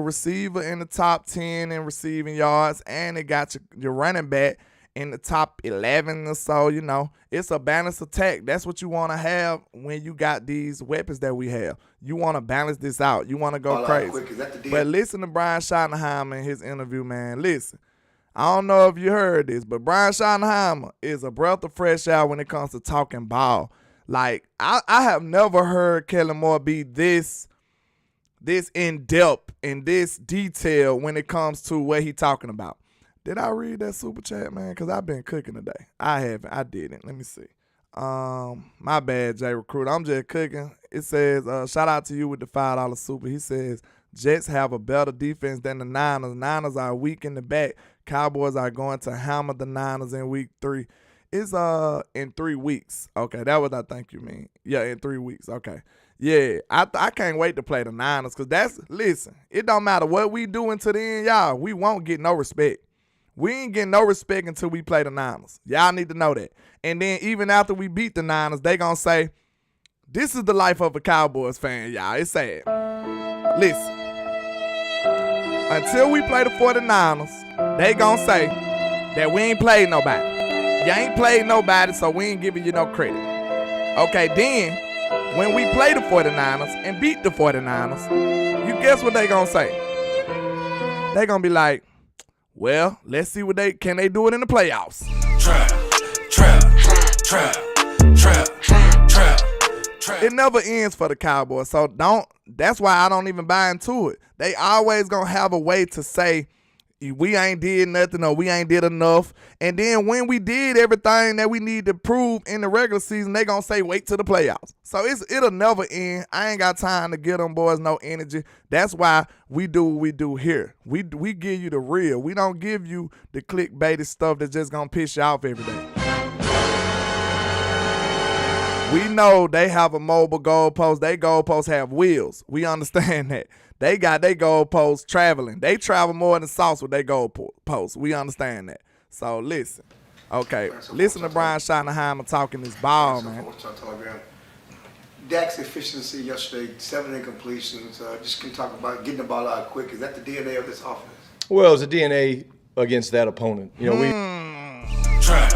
receiver in the top 10 in receiving yards, and it got your running back in the top 11 or so. It's a balanced attack. That's what you want to have when you got these weapons that we have. You want to balance this out. You want to go crazy. But listen to Brian Schottenheimer in his interview, man. Listen, I don't know if you heard this, but Brian Schottenheimer is a breath of fresh air when it comes to talking ball. Like, I have never heard Kellen Moore be this in-depth and this detailed when it comes to what he talking about. Did I read that super chat, man? Because I've been cooking today. I haven't. I didn't. Let me see. My bad, Jay Recruit. I'm just cooking. It says, shout out to you with the $5 super. He says, Jets have a better defense than the Niners. Niners are weak in the back. Cowboys are going to hammer the Niners in week 3. It's in 3 weeks. Okay, that what I think you mean. Yeah, in 3 weeks. Okay. Yeah, I can't wait to play the Niners because listen, it don't matter what we do until the end, y'all. We won't get no respect. We ain't getting no respect until we play the Niners. Y'all need to know that. And then even after we beat the Niners, they gonna say, this is the life of a Cowboys fan, y'all. It's sad. Listen, until we play the 49ers, they gonna say that we ain't played nobody. You ain't played nobody, so we ain't giving you no credit. Okay, then, when we play the 49ers and beat the 49ers, you guess what they gonna say? They gonna be like, well, let's see what can they do it in the playoffs. Trap. It never ends for the Cowboys, so that's why I don't even buy into it. They always gonna have a way to say, we ain't did nothing or we ain't did enough. And then when we did everything that we need to prove in the regular season, they gonna say wait till the playoffs. So it'll never end. I ain't got time to give them boys no energy. That's why we do what we do here. We give you the real. We don't give you the clickbaity stuff that's just gonna piss you off every day. We know they have a mobile goalpost. They goalposts have wheels. We understand that. They got their goalposts traveling. They travel more than sauce with their goalposts. We understand that. So listen. Okay, listen to Brian Schottenheimer talking this ball, man. Dak's efficiency yesterday, 7 incompletions. Just can talk about getting the ball out quick. Is that the DNA of this offense? Well, it's a DNA against that opponent. You know, we Trap.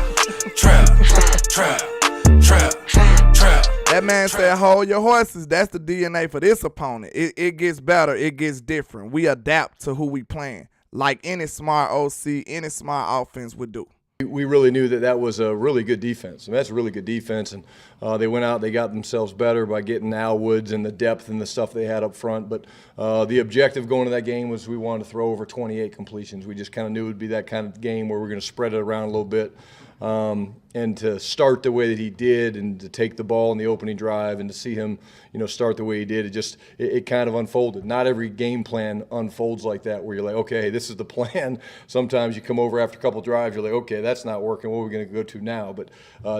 That man said, hold your horses. That's the DNA for this opponent. It gets better. It gets different. We adapt to who we playing, like any smart OC, any smart offense would do. We really knew that was a really good defense. I mean, that's a really good defense, and they went out, they got themselves better by getting Al Woods and the depth and the stuff they had up front. But the objective going to that game was we wanted to throw over 28 completions. We just kind of knew it would be that kind of game where we're going to spread it around a little bit. And to start the way that he did, and to take the ball in the opening drive, and to see him, start the way he did, it kind of unfolded. Not every game plan unfolds like that, where you're like, okay, this is the plan. Sometimes you come over after a couple drives, you're like, okay, that's not working. What are we going to go to now? But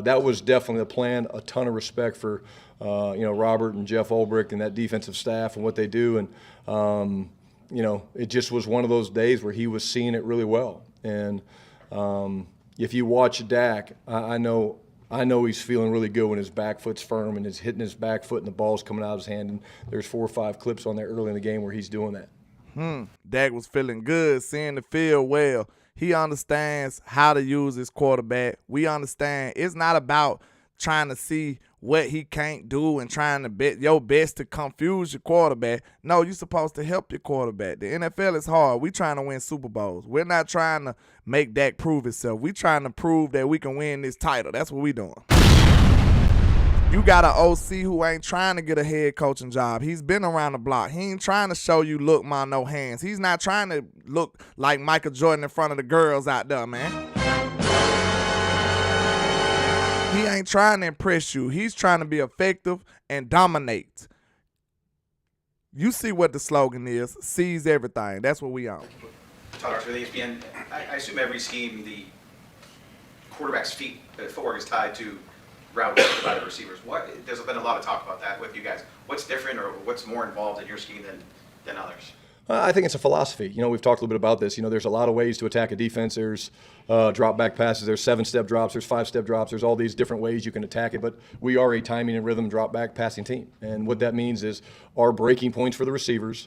that was definitely the plan. A ton of respect for Robert and Jeff Ulbrich and that defensive staff and what they do. And it just was one of those days where he was seeing it really well. And if you watch Dak, I know he's feeling really good when his back foot's firm and he's hitting his back foot and the ball's coming out of his hand. And there's 4 or 5 clips on there early in the game where he's doing that. Dak was feeling good, seeing the field well. He understands how to use his quarterback. We understand it's not about trying to see what he can't do and trying to bet your best to confuse your quarterback. No, you're supposed to help your quarterback. The NFL is hard. We trying to win Super Bowls. We're not trying to make Dak prove himself. We trying to prove that we can win this title. That's what we doing. You got an OC who ain't trying to get a head coaching job. He's been around the block. He ain't trying to show you, look, ma, no hands. He's not trying to look like Michael Jordan in front of the girls out there, man. He ain't trying to impress you. He's trying to be effective and dominate. You see what the slogan is, seize everything. That's what we on. Talk to the ESPN. I assume every scheme, the quarterback's footwork is tied to routes by the receivers. There's been a lot of talk about that with you guys. What's different or what's more involved in your scheme than others? I think it's a philosophy. We've talked a little bit about this. There's a lot of ways to attack a defense. There's drop back passes. There's 7-step drops. There's 5-step drops. There's all these different ways you can attack it. But we are a timing and rhythm drop back passing team. And what that means is our breaking points for the receivers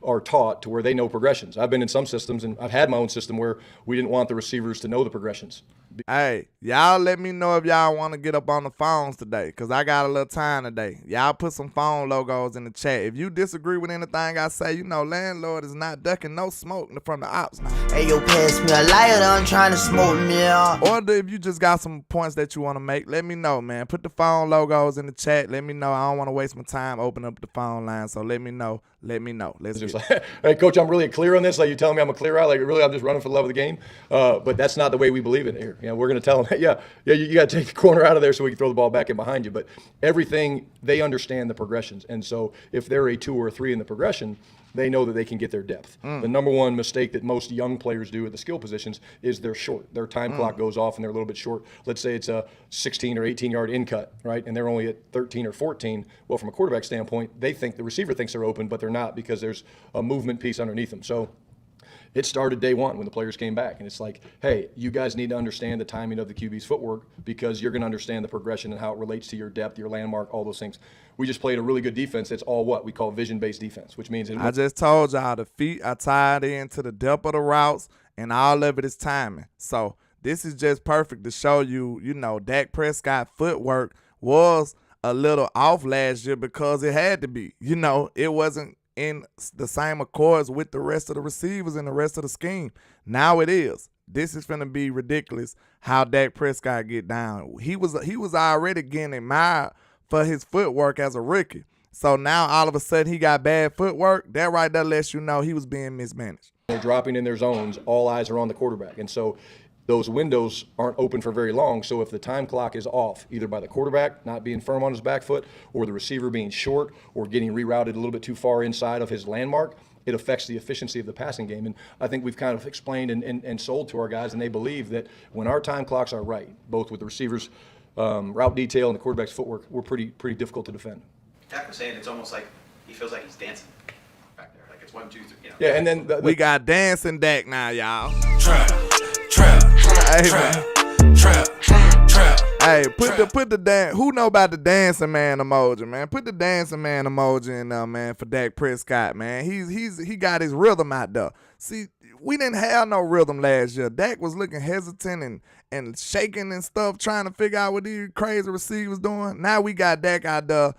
are taught to where they know progressions. I've been in some systems, and I've had my own system where we didn't want the receivers to know the progressions. Hey, y'all let me know if y'all want to get up on the phones today, because I got a little time today. Y'all put some phone logos in the chat. If you disagree with anything I say, landlord is not ducking no smoke from the ops now. Hey, yo, pass me a lighter, I'm trying to smoke me out. Or if you just got some points that you want to make, let me know, man. Put the phone logos in the chat. Let me know. I don't want to waste my time opening up the phone line, so let me know. Let's just like, hey, Coach, I'm really clear on this. Like, you telling me I'm a clear out? Like, really, I'm just running for the love of the game. But that's not the way we believe in it here. You know, we're going to tell them, yeah, you got to take the corner out of there so we can throw the ball back in behind you. But everything, they understand the progressions. And so if they're a 2 or a 3 in the progression, they know that they can get their depth. The number one mistake that most young players do at the skill positions is they're short. Their time clock goes off and they're a little bit short. Let's say it's a 16 or 18-yard in cut, right? And they're only at 13 or 14. Well, from a quarterback standpoint, they think the receiver thinks they're open, but they're not because there's a movement piece underneath them. So it started day one when the players came back. And it's like, hey, you guys need to understand the timing of the QB's footwork because you're going to understand the progression and how it relates to your depth, your landmark, all those things. We just played a really good defense. It's all what we call vision-based defense, which means I just told y'all the feet are tied into the depth of the routes, and all of it is timing. So this is just perfect to show you, you know, Dak Prescott footwork was a little off last year because it had to be. You know, it wasn't in the same accords with the rest of the receivers and the rest of the scheme. Now it is. This is going to be ridiculous how Dak Prescott get down. He was already getting admired for his footwork as a rookie. So now all of a sudden he got bad footwork. That right there lets you know he was being mismanaged. They're dropping in their zones. All eyes are on the quarterback. And so those windows aren't open for very long. So if the time clock is off, either by the quarterback not being firm on his back foot or the receiver being short or getting rerouted a little bit too far inside of his landmark, it affects the efficiency of the passing game. And I think we've kind of explained and sold to our guys, and they believe that when our time clocks are right, both with the receivers' route detail and the quarterback's footwork, we're pretty difficult to defend. Dak was saying it's almost like he feels like he's dancing back there. Like it's 1, 2, 3, you know. Yeah, and then we got dancing Dak now, y'all. Trap. Hey, hey, put the dance. Who know about the dancing man emoji, man? Put the dancing man emoji in there, man, for Dak Prescott, man. He got his rhythm out there. See, we didn't have no rhythm last year. Dak was looking hesitant and shaking and stuff, trying to figure out what these crazy receivers doing. Now we got Dak out there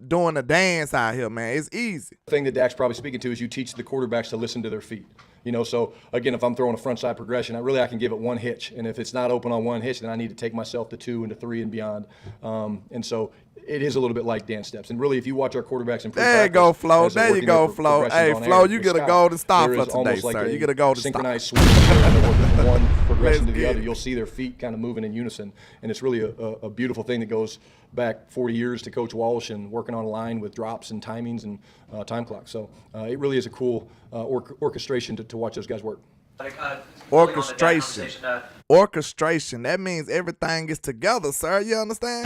doing a dance out here, man. It's easy. The thing that Dak's probably speaking to is you teach the quarterbacks to listen to their feet. You know, so again, if I'm throwing a front side progression, I can give it one hitch. And if it's not open on one hitch, then I need to take myself to 2 and to 3 and beyond. And so it is a little bit like dance steps. And really, if you watch our quarterbacks in there you go, Flo. There you go, Flo. Hey, Flo, you get a golden star for today, sir. You get a golden star. Synchronized swing from one progression to the other. You'll see their feet kind of moving in unison. And it's really a beautiful thing that goes back 40 years to Coach Walsh and working on a line with drops and timings and time clocks. So it really is a cool orchestration to watch those guys work. Orchestration. That means everything is together, sir. You understand?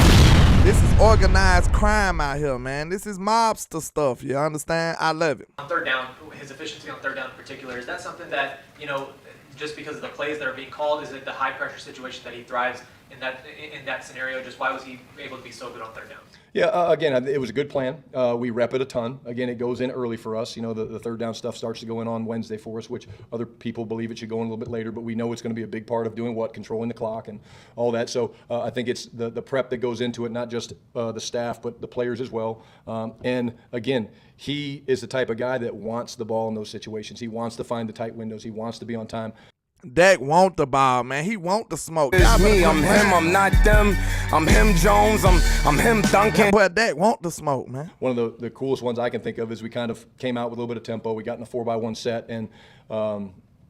This is organized crime out here, man. This is mobster stuff. You understand? I love it. On third down, his efficiency on third down in particular, is that something that, you know, just because of the plays that are being called, is it the high pressure situation that he thrives in that scenario? Just why was he able to be so good on third down? Yeah, again, it was a good plan. We rep it a ton. Again, it goes in early for us. You know, the third down stuff starts to go in on Wednesday for us, which other people believe it should go in a little bit later, but we know it's going to be a big part of doing what? Controlling the clock and all that. So I think it's the prep that goes into it, not just the staff, but the players as well. And again, he is the type of guy that wants the ball in those situations. He wants to find the tight windows. He wants to be on time. Dak want the ball, man. He want the smoke. It's me, I'm him, I'm not them. I'm him Jones, I'm him Duncan. But Dak want the smoke, man. One of the coolest ones I can think of is we kind of came out with a little bit of tempo. We got in a 4x1 set, and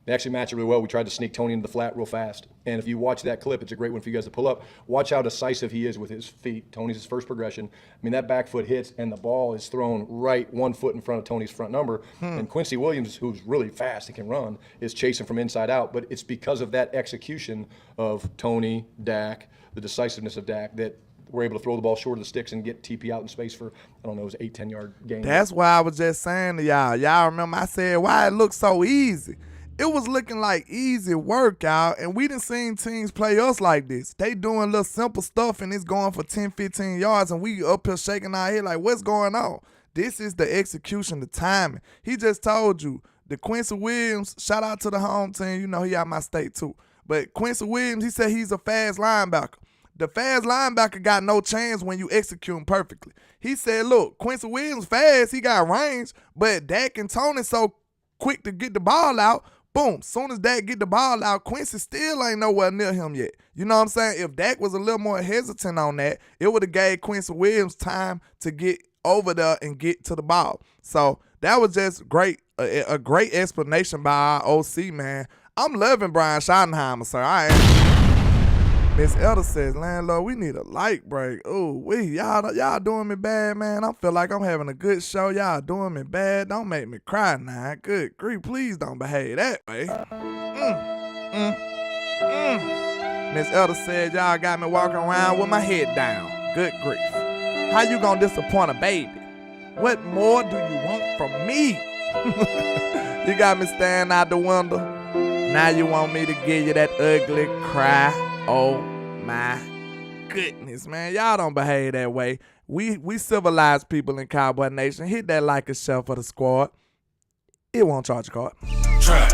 they actually matched it really well. We tried to sneak Tony into the flat real fast. And if you watch that clip, it's a great one for you guys to pull up. Watch how decisive he is with his feet. Tony's his first progression. I mean, that back foot hits, and the ball is thrown right 1 foot in front of Tony's front number. And Quincy Williams, who's really fast and can run, is chasing from inside out. But it's because of that execution of Tony, Dak, the decisiveness of Dak, that we're able to throw the ball short of the sticks and get TP out in space for, I don't know, it was 8-10 yard gain. That's why I was just saying to y'all. Y'all remember I said why it looked so easy. It was looking like easy work, y'all, and we done seen teams play us like this. They doing little simple stuff, and it's going for 10, 15 yards, and we up here shaking our head like, what's going on? This is the execution, the timing. He just told you, the Quincy Williams, shout out to the home team. You know he out my state too. But Quincy Williams, he said he's a fast linebacker. The fast linebacker got no chance when you execute him perfectly. He said, look, Quincy Williams fast, he got range, but Dak and Tony so quick to get the ball out. Boom, soon as Dak get the ball out, Quincy still ain't nowhere near him yet. You know what I'm saying? If Dak was a little more hesitant on that, it would have gave Quincy Williams time to get over there and get to the ball. So that was just great, a great explanation by our OC, man. I'm loving Brian Schottenheimer, sir. I am. Miss Elder says, landlord, we need a light break. Ooh, y'all doing me bad, man. I feel like I'm having a good show. Y'all doing me bad. Don't make me cry now. Good grief, please don't behave that way. Miss Elder said, y'all got me walking around with my head down. Good grief. How you gonna disappoint a baby? What more do you want from me? You got me standing out the window. Now you want me to give you that ugly cry. Oh my goodness, man. Y'all don't behave that way. We civilized people in Cowboy Nation. Hit that like and share for the squad. It won't charge a card. Trap.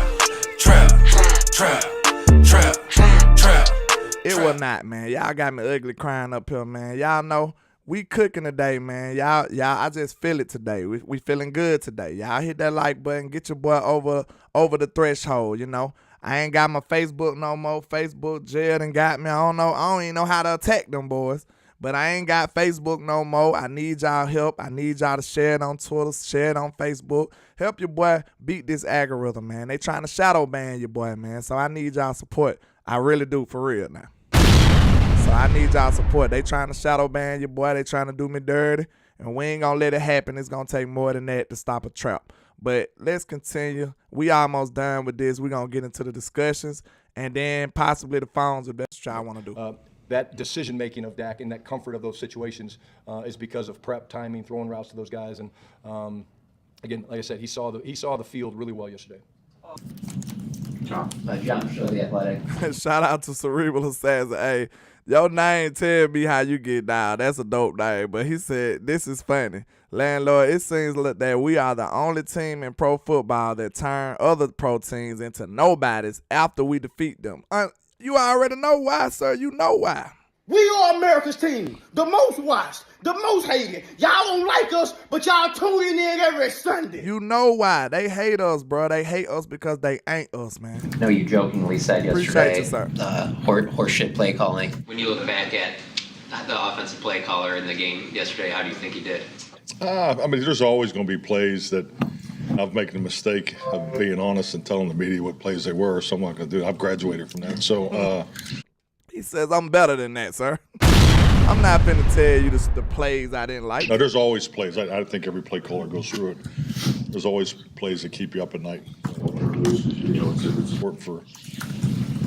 It will not, man. Y'all got me ugly crying up here, man. Y'all know we cooking today, man. Y'all, I just feel it today. We feeling good today. Y'all hit that like button. Get your boy over the threshold, you know. I ain't got my Facebook no more. Facebook jail done got me. I don't even know how to attack them boys. But I ain't got Facebook no more. I need y'all help. I need y'all to share it on Twitter, share it on Facebook. Help your boy beat this algorithm, man. They trying to shadow ban your boy, man. So I need y'all support. I really do, for real now. So I need y'all support. They trying to shadow ban your boy. They trying to do me dirty. And we ain't going to let it happen. It's going to take more than that to stop a trap. But let's continue. We almost done with this. We're going to get into the discussions. And then possibly the phones if that's what y'all want to do. That decision-making of Dak and that comfort of those situations is because of prep, timing, throwing routes to those guys. And, again, like I said, he saw the field really well yesterday. John, show the Athletic. Shout out to Cerebral Assassin. Hey, your name tell me how you get down. That's a dope name. But he said, this is funny. Landlord, it seems that we are the only team in pro football that turn other pro teams into nobodies after we defeat them. You already know why, sir. You know why. We are America's team, the most watched, the most hated. Y'all don't like us, but y'all tune in every Sunday. You know why. They hate us, bro. They hate us because they ain't us, man. I know you jokingly said yesterday, Appreciate you, sir. Horseshit play calling. When you look back at the offensive play caller in the game yesterday, how do you think he did? I mean, there's always going to be plays that I'm making a mistake of being honest and telling the media what plays they were, so I'm not going to do it. I've graduated from that. So he says I'm better than that, sir. I'm not finna tell you the plays I didn't like. No, there's always plays. I think every play caller goes through it. There's always plays that keep you up at night. It's important for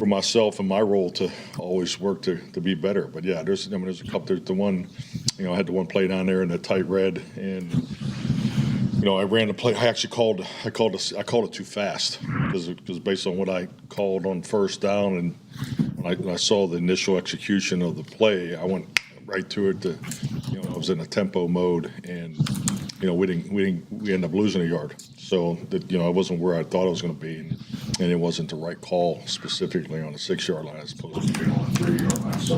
myself and my role to always work to be better. But yeah, there's a couple. There's the one, I had the one play down there in the tight red, and I ran the play. I called it too fast because based on what I called on first down, and when I saw the initial execution of the play, I went right to it. I was in a tempo mode, and we ended up losing a yard. So that I wasn't where I thought I was going to be, and it wasn't the right call specifically on the 6-yard line as opposed to being on the 3-yard line. So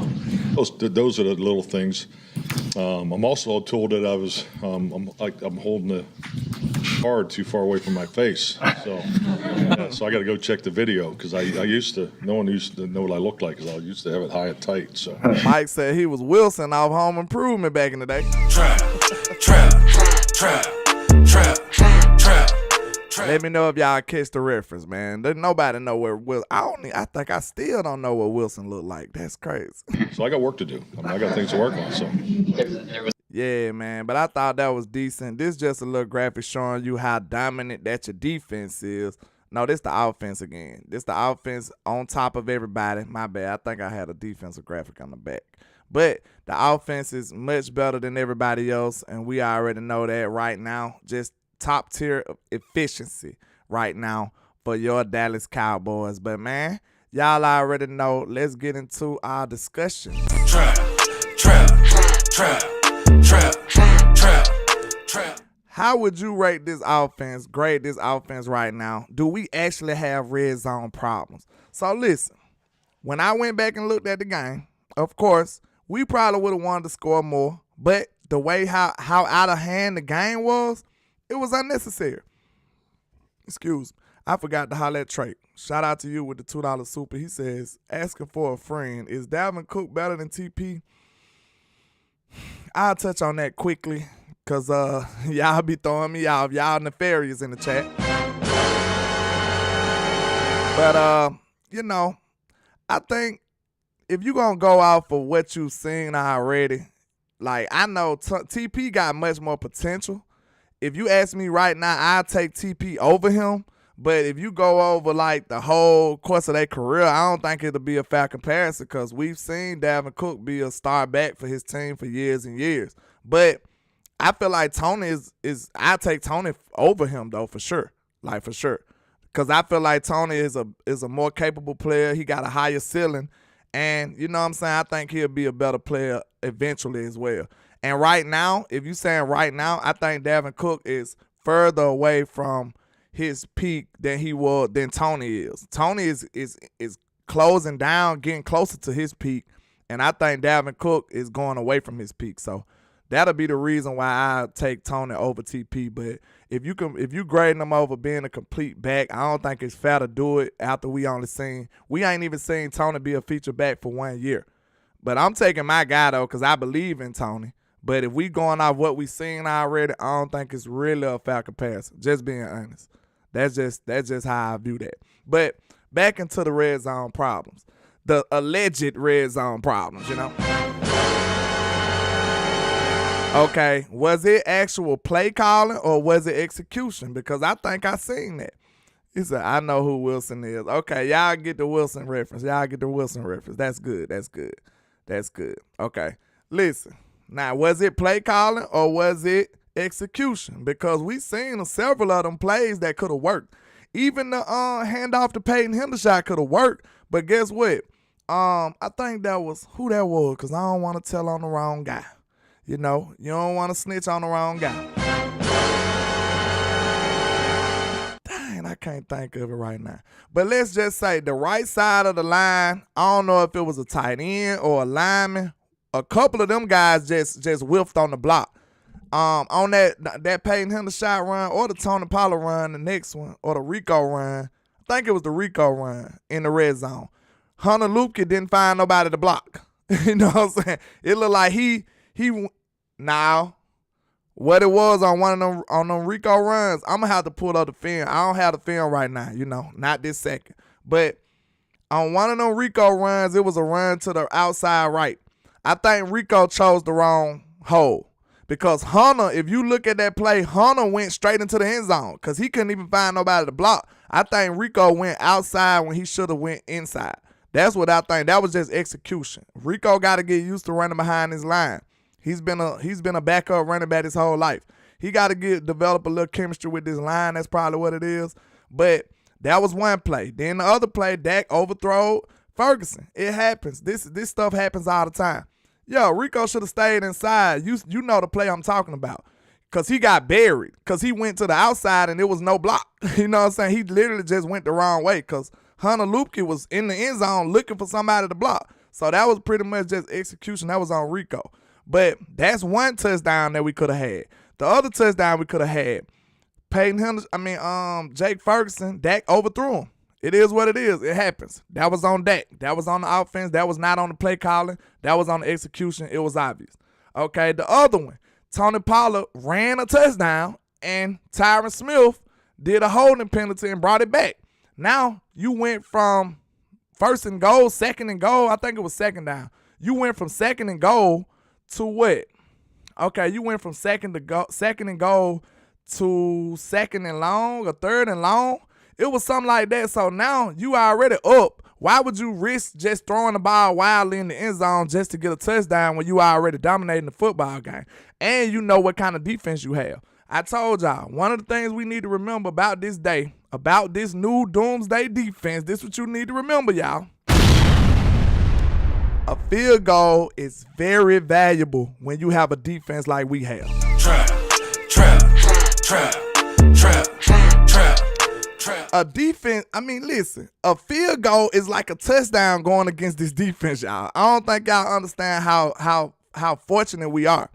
those are the little things. I'm also told that I'm holding the card too far away from my face. So I got to go check the video because no one used to know what I looked like because I used to have it high and tight. So Mike said he was Wilson off Home Improvement back in the day. Trap. Let me know if y'all catch the reference, man. There's nobody know where Wilson. I think I still don't know what Wilson looked like. That's crazy. So I got work to do. I got things to work on. So. Yeah, man. But I thought that was decent. This just a little graphic showing you how dominant that your defense is. No, this the offense again. This the offense on top of everybody. My bad. I think I had a defensive graphic on the back. But the offense is much better than everybody else, and we already know that right now. Just top tier of efficiency right now for your Dallas Cowboys. But, man, y'all already know. Let's get into our discussion. Trap. How would you rate this offense, grade this offense right now? Do we actually have red zone problems? So, listen, when I went back and looked at the game, of course, we probably would have wanted to score more, but the way how out of hand the game was, it was unnecessary. Excuse me. I forgot to holler at Trey. Shout out to you with the $2 super. He says, asking for a friend. Is Dalvin Cook better than TP? I'll touch on that quickly because y'all be throwing me off. Y'all nefarious in the chat. But, I think if you gonna go off of what you've seen already, like I know TP got much more potential. If you ask me right now, I'll take TP over him. But if you go over like the whole course of their career, I don't think it'll be a fair comparison because we've seen Dalvin Cook be a star back for his team for years and years. But I feel like Tony is I take Tony over him though for sure, like for sure, because I feel like Tony is a more capable player. He got a higher ceiling, and you know what I'm saying. I think he'll be a better player eventually as well. And right now, if you're saying right now, I think Dalvin Cook is further away from his peak than Tony is. Tony is closing down, getting closer to his peak, and I think Dalvin Cook is going away from his peak. So that'll be the reason why I take Tony over TP. But if you grading him over being a complete back, I don't think it's fair to do it after we ain't even seen Tony be a feature back for 1 year. But I'm taking my guy though because I believe in Tony. But if we going off what we seen already, I don't think it's really a fair comparison. Just being honest. That's just how I view that. But back into the red zone problems. The alleged red zone problems, you know? Okay, was it actual play calling or was it execution? Because I think I seen that. He said, I know who Wilson is. Okay, y'all get the Wilson reference. That's good. Okay, listen. Now, was it play calling or was it execution? Because we seen several of them plays that could have worked. Even the handoff to Peyton Hendershot could have worked. But guess what? I think that was who that was because I don't want to tell on the wrong guy. You know, you don't want to snitch on the wrong guy. Dang, I can't think of it right now. But let's just say the right side of the line, I don't know if it was a tight end or a lineman. A couple of them guys just whiffed on the block. On that Peyton Hendershot run or the Tony Pollard run, the next one, or the Rico run. I think it was the Rico run in the red zone. Hunter Luepke didn't find nobody to block. You know what I'm saying? It looked like now, what it was on them Rico runs, I'm going to have to pull up the film. I don't have the film right now, you know, not this second. But on one of them Rico runs, it was a run to the outside right. I think Rico chose the wrong hole because Hunter, if you look at that play, Hunter went straight into the end zone because he couldn't even find nobody to block. I think Rico went outside when he should have went inside. That's what I think. That was just execution. Rico got to get used to running behind his line. He's been a backup running back his whole life. He got to develop a little chemistry with this line. That's probably what it is. But that was one play. Then the other play, Dak overthrew Ferguson. It happens. This stuff happens all the time. Yo, Rico should have stayed inside. You know the play I'm talking about. Because he got buried. Because he went to the outside and it was no block. You know what I'm saying? He literally just went the wrong way because Hunter Luepke was in the end zone looking for somebody to block. So that was pretty much just execution. That was on Rico. But that's one touchdown that we could have had. The other touchdown we could have had, Jake Ferguson, Dak overthrew him. It is what it is. It happens. That was on Dak. That was on the offense. That was not on the play calling. That was on the execution. It was obvious. Okay, the other one, Tony Pollard ran a touchdown, and Tyron Smith did a holding penalty and brought it back. Now, you went from first and goal, second and goal. I think it was second down. You went from second and goal to what? Okay, you went from second and goal to second and long or third and long. It was something like that. So now you already up. Why would you risk just throwing the ball wildly in the end zone just to get a touchdown when you already dominating the football game? And you know what kind of defense you have. I told y'all, one of the things we need to remember about this day, about this new doomsday defense, this is what you need to remember, y'all. A field goal is very valuable when you have a defense like we have. Trap. A defense, listen, a field goal is like a touchdown going against this defense, y'all. I don't think y'all understand how fortunate we are.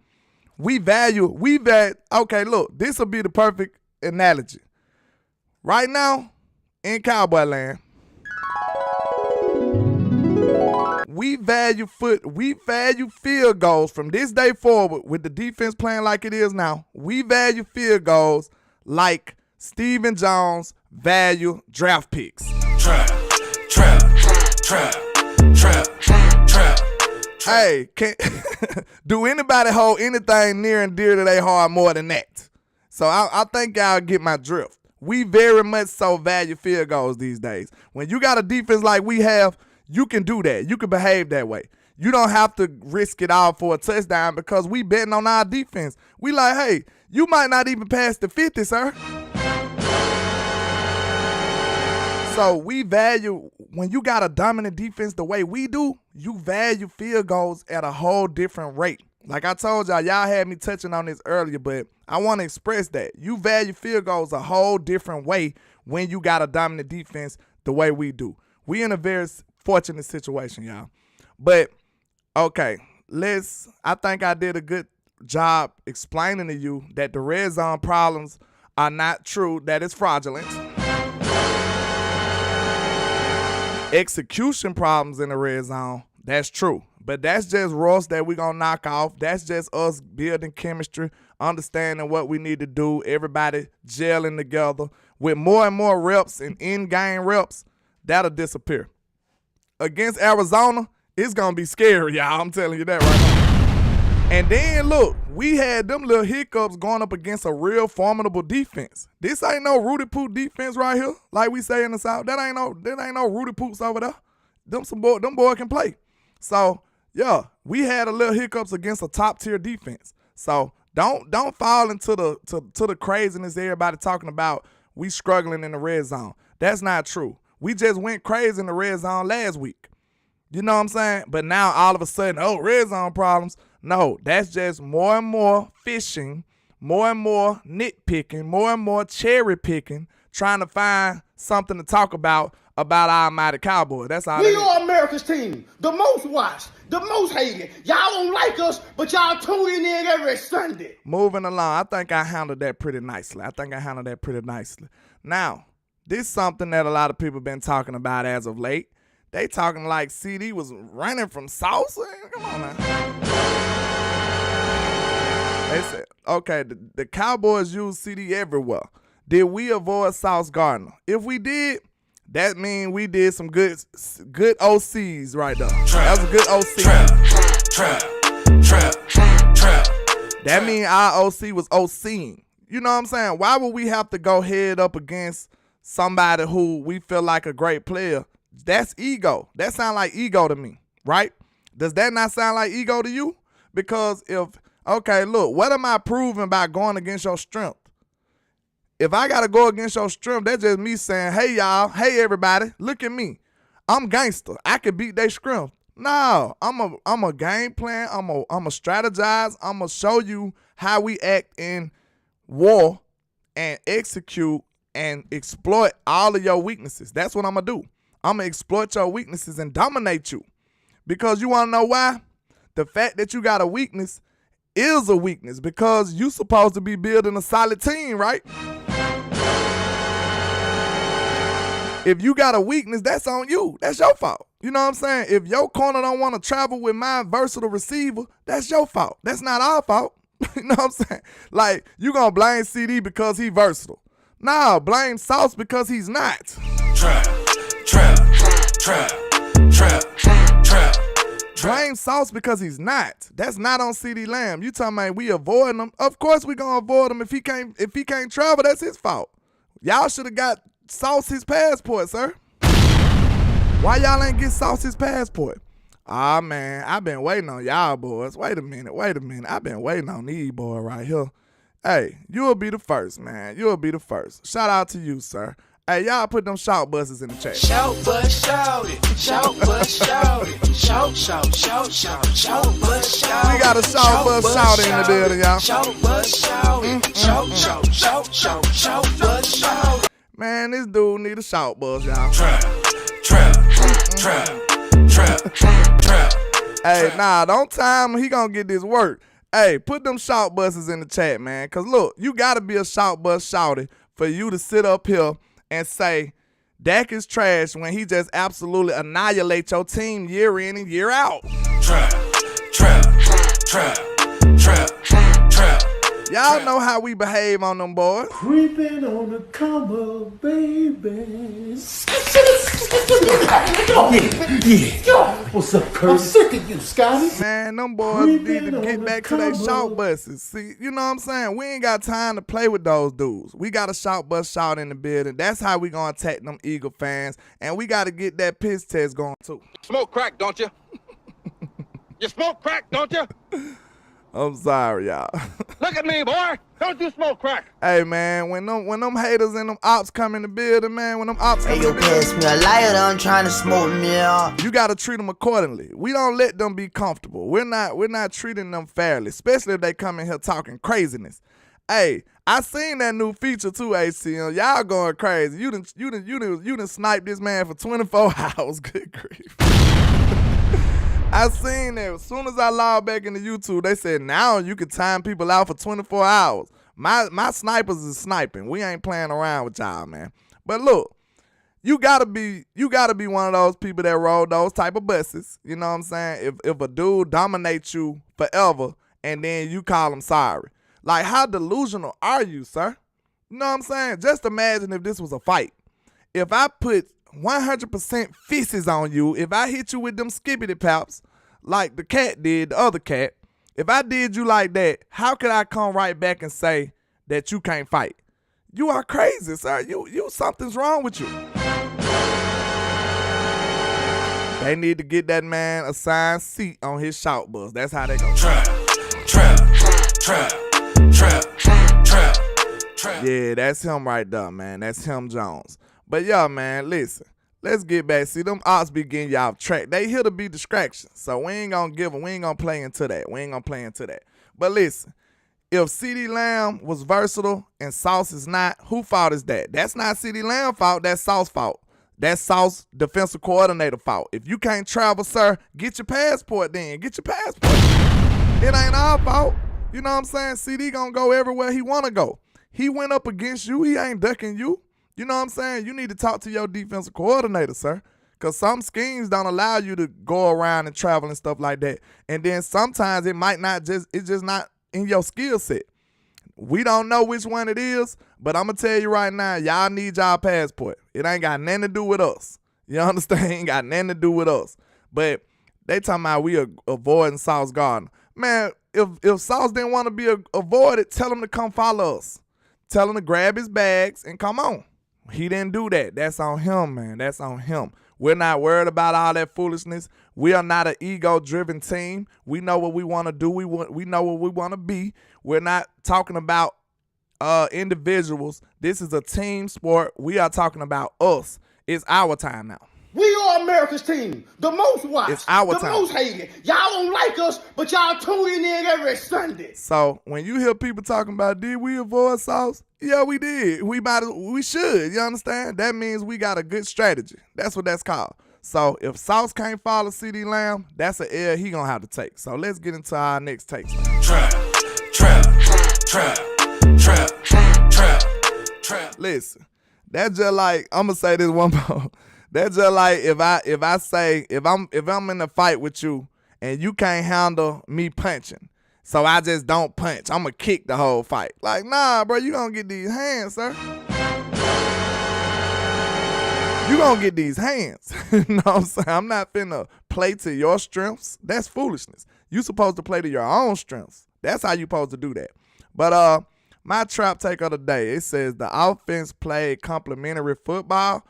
Okay, look, this will be the perfect analogy. Right now, in Cowboy Land, we value field goals from this day forward with the defense playing like it is now. We value field goals like Stephen Jones value draft picks. Trap. Hey, do anybody hold anything near and dear to their heart more than that? So I think y'all get my drift. We very much so value field goals these days. When you got a defense like we have, you can do that. You can behave that way. You don't have to risk it all for a touchdown because we betting on our defense. We like, hey, you might not even pass the 50, sir. So we value, when you got a dominant defense the way we do, you value field goals at a whole different rate. Like I told y'all had me touching on this earlier, but I want to express that. You value field goals a whole different way when you got a dominant defense the way we do. We in a very fortunate situation, y'all. But, okay, I think I did a good job explaining to you that the red zone problems are not true, that it's fraudulent. Execution problems in the red zone, that's true. But that's just Ross that we going to knock off. That's just us building chemistry, understanding what we need to do, everybody gelling together. With more and more reps and in-game reps, that'll disappear. Against Arizona, it's going to be scary, y'all. I'm telling you that right now. And then, look, we had them little hiccups going up against a real formidable defense. This ain't no Rudy Poot defense right here, like we say in the South. That ain't no Rudy Poots over there. Them boy can play. So, yeah, we had a little hiccups against a top-tier defense. So, don't fall into the craziness everybody talking about we struggling in the red zone. That's not true. We just went crazy in the red zone last week. You know what I'm saying? But now, all of a sudden, red zone problems. No, that's just more and more fishing, more and more nitpicking, more and more cherry picking, trying to find something to talk about our mighty Cowboys. That's all. We are America's team, the most watched, the most hated. Y'all don't like us, but y'all tune in every Sunday. Moving along, I think I handled that pretty nicely. Now, this is something that a lot of people been talking about as of late. They talking like CeeDee was running from salsa. Come on now. They said, okay, the Cowboys use CeeDee everywhere. Did we avoid Sauce Gardner? If we did, that means we did some good OCs right there. That was a good OC. Trap. That means our OC was OCing. You know what I'm saying? Why would we have to go head up against somebody who we feel like a great player? That's ego. That sounds like ego to me, right? Does that not sound like ego to you? Because okay, look, what am I proving by going against your strength? If I got to go against your strength, that's just me saying, hey, y'all, hey, everybody, look at me. I'm gangster. I can beat their strength. No, I'm a game plan. I'm a strategize. I'm going to show you how we act in war and execute and exploit all of your weaknesses. That's what I'm going to do. I'm going to exploit your weaknesses and dominate you. Because you want to know why? The fact that you got a weakness is a weakness because you supposed to be building a solid team, right? If you got a weakness, that's on you. That's your fault. You know what I'm saying? If your corner don't want to travel with my versatile receiver, that's your fault. That's not our fault. You know what I'm saying? Like, you going to blame CeeDee because he versatile. Nah, blame Sauce because he's not. Trap. Blame Sauce because he's not. That's not on CeeDee Lamb. You talking about we avoiding him? Of course we gonna avoid him. If he can't travel, that's his fault. Y'all should have got Sauce his passport, sir. Why y'all ain't get Sauce his passport? Ah, man, I've been waiting on y'all boys. Wait a minute. I've been waiting on these boys right here. Hey, you'll be the first, man. You'll be the first. Shout out to you, sir. Hey, y'all put them shout buzzers in the chat. Shout buzz, shout it. Shout buzz, shout it. Shout buzz, shout it. We got a shout buzz shout in the building, y'all. Shout buzz, shout it. Shout buzz, shout it. Man, this dude need a shout buzz, y'all. Trap. Hey, nah, don't time him. He gonna get this work. Hey, put them shout buzzers in the chat, man. Cause look, you gotta be a shout buzz shouty for you to sit up here and say Dak is trash when he just absolutely annihilates your team year in and year out. Trap. Y'all know how we behave on them boys. Creeping on the come up, baby. Yeah. What's up, Curtis? I'm sick of you, Scotty. Man, them boys need to get back to their shout buses. See, you know what I'm saying? We ain't got time to play with those dudes. We got a shout bus shout in the building. That's how we gonna attack them Eagle fans. And we got to get that piss test going too. Smoke crack, don't you? You smoke crack, don't you? I'm sorry, y'all. Look at me, boy. Don't you smoke crack. Hey, man, when them haters and them ops come in the building, man, when them ops come in the building. Pass me a lighter, I'm trying to smoke me out. You got to treat them accordingly. We don't let them be comfortable. We're not treating them fairly, especially if they come in here talking craziness. Hey, I seen that new feature too, HCM. Y'all going crazy. You done sniped this man for 24 hours. Good grief. I seen that. As soon as I logged back into YouTube, they said now you can time people out for 24 hours. My snipers is sniping. We ain't playing around with y'all, man. But look, you gotta be one of those people that roll those type of buses. You know what I'm saying? If a dude dominates you forever and then you call him sorry. Like, how delusional are you, sir? You know what I'm saying? Just imagine if this was a fight. If I put 100% fisses on you, if I hit you with them skippity paps like the cat did, the other cat, if I did you like that, how could I come right back and say that you can't fight? You are crazy, sir. You something's wrong with you. They need to get that man a assigned seat on his shout bus. That's how they go. Trap. Yeah, that's him right there, man. That's him Jones. But yeah, man, listen. Let's get back. See, them odds be getting y'all off track. They here to be distractions. So we ain't gonna give them. We ain't gonna play into that. But listen, if CeeDee Lamb was versatile and Sauce is not, who fault is that? That's not CeeDee Lamb fault. That's Sauce fault. That's Sauce defensive coordinator fault. If you can't travel, sir, get your passport then. Get your passport. It ain't our fault. You know what I'm saying? CeeDee gonna go everywhere he wanna go. He went up against you. He ain't ducking you. You know what I'm saying? You need to talk to your defensive coordinator, sir, because some schemes don't allow you to go around and travel and stuff like that. And then sometimes it's just not in your skill set. We don't know which one it is, but I'm going to tell you right now, y'all need y'all passport. It ain't got nothing to do with us. You understand? It ain't got nothing to do with us. But they talking about we are avoiding Sauce Gardner. Man, if Sauce didn't want to be avoided, tell him to come follow us. Tell him to grab his bags and come on. He didn't do that. That's on him, man. That's on him. We're not worried about all that foolishness. We are not an ego-driven team. We know what we want to do. We know what we want to be. We're not talking about individuals. This is a team sport. We are talking about us. It's our time now. We are America's team, the most watched, it's our the time. most hated. Y'all don't like us, but y'all tune in every Sunday. So when you hear people talking about, did we avoid Sauce? Yeah, we did. We should. You understand? That means we got a good strategy. That's what that's called. So if Sauce can't follow CeeDee Lamb, that's an L he gonna have to take. So let's get into our next takes. Trap. Listen, that's just like, I'm gonna say this one more. That's just like if I'm in a fight with you and you can't handle me punching, so I just don't punch. I'm gonna kick the whole fight. Like, nah, bro, you gonna get these hands, sir. You gonna get these hands. You know what I'm saying? I'm not finna play to your strengths. That's foolishness. You supposed to play to your own strengths. That's how you supposed to do that. But my trap take of the day, it says the offense played complementary football.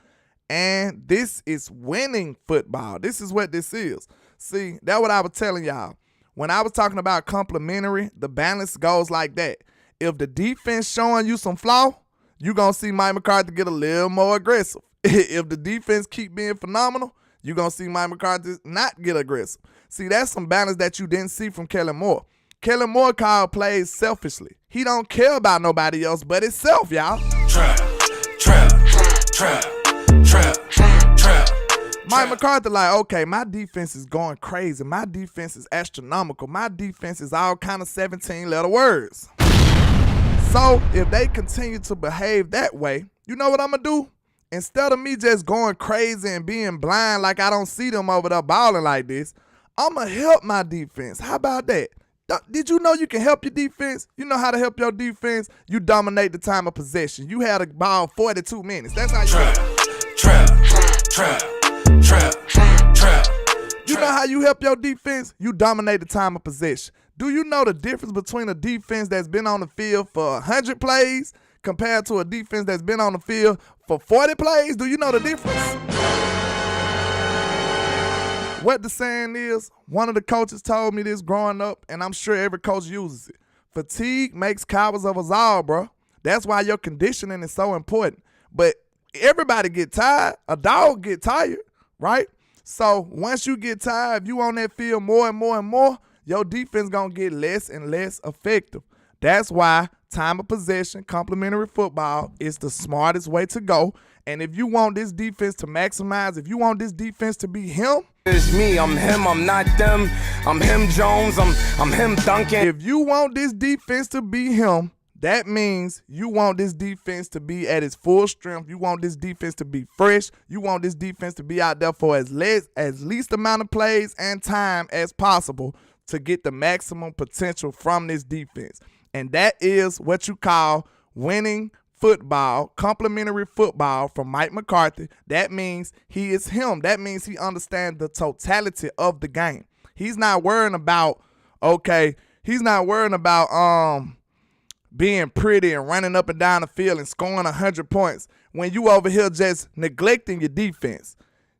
And this is winning football. This is what this is. See, that's what I was telling y'all. When I was talking about complimentary, the balance goes like that. If the defense showing you some flaw, you're going to see Mike McCarthy get a little more aggressive. If the defense keep being phenomenal, you're going to see Mike McCarthy not get aggressive. See, that's some balance that you didn't see from Kellen Moore. Kellen Moore called plays selfishly. He don't care about nobody else but himself, y'all. Trap. Mike McCarthy like, okay, my defense is going crazy. My defense is astronomical. My defense is all kind of 17-letter words. So if they continue to behave that way, you know what I'm going to do? Instead of me just going crazy and being blind like I don't see them over there balling like this, I'm going to help my defense. How about that? Did you know you can help your defense? You know how to help your defense? You dominate the time of possession. You had a ball 42 minutes. That's how you Trap. You know how you help your defense? You dominate the time of possession. Do you know the difference between a defense that's been on the field for 100 plays compared to a defense that's been on the field for 40 plays? Do you know the difference? What the saying is, one of the coaches told me this growing up, and I'm sure every coach uses it. Fatigue makes cowards of us all, bro. That's why your conditioning is so important. But everybody get tired. A dog get tired, right? So once you get tired, if you on that field more and more and more, your defense going to get less and less effective. That's why time of possession, complementary football is the smartest way to go. And if you want this defense to maximize, if you want this defense to be him, It's me, I'm him, I'm not them. I'm him Jones, I'm him Duncan. if you want this defense to be him, that means you want this defense to be at its full strength. You want this defense to be fresh. You want this defense to be out there for as least amount of plays and time as possible to get the maximum potential from this defense. And that is what you call winning football, complementary football from Mike McCarthy. That means he is him. That means he understands the totality of the game. He's not worrying about, being pretty and running up and down the field and scoring 100 points when you over here just neglecting your defense.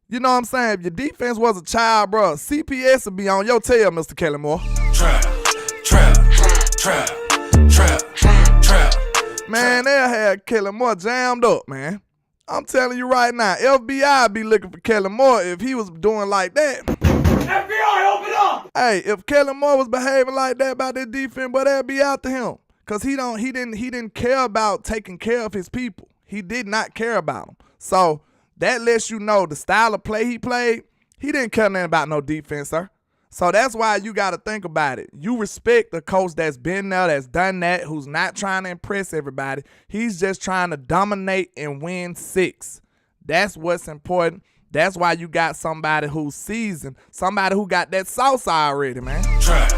You know what I'm saying? If your defense was a child, bro, CPS would be on your tail, Mr. Kelly Moore. Trap. Man, they'll have Kelly Moore jammed up, man. I'm telling you right now, FBI be looking for Kelly Moore if he was doing like that. FBI, open up! Hey, if Kelly Moore was behaving like that about that defense, but they'd be after him. Cause he didn't care about taking care of his people. He did not care about them. So that lets you know the style of play he played, he didn't care nothing about no defense, sir. So that's why you got to think about it. You respect the coach that's been there, that's done that, who's not trying to impress everybody. He's just trying to dominate and win 6. That's what's important. That's why you got somebody who's seasoned, somebody who got that sauce already, man. Trap.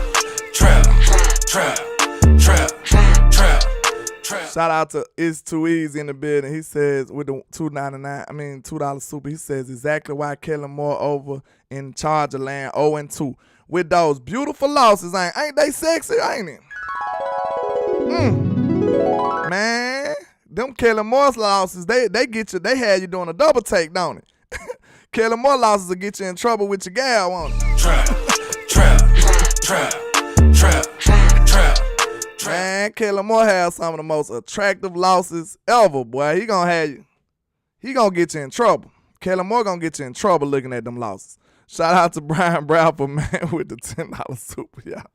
Shout out to It's Too Easy in the building. He says with the $2 super, he says exactly why Kelly Moore over in charge of land 0-2. With those beautiful losses, ain't they sexy, ain't it? Man, them Kelly Moore's losses, they get you, they had you doing a double take, don't it? Kelly Moore losses will get you in trouble with your gal, won't it? Trap. Man, Kelly Moore has some of the most attractive losses ever, boy. He gonna get you in trouble. Kelly Moore gonna get you in trouble looking at them losses. Shout out to Brian Bradford, man, with the $10 super, y'all.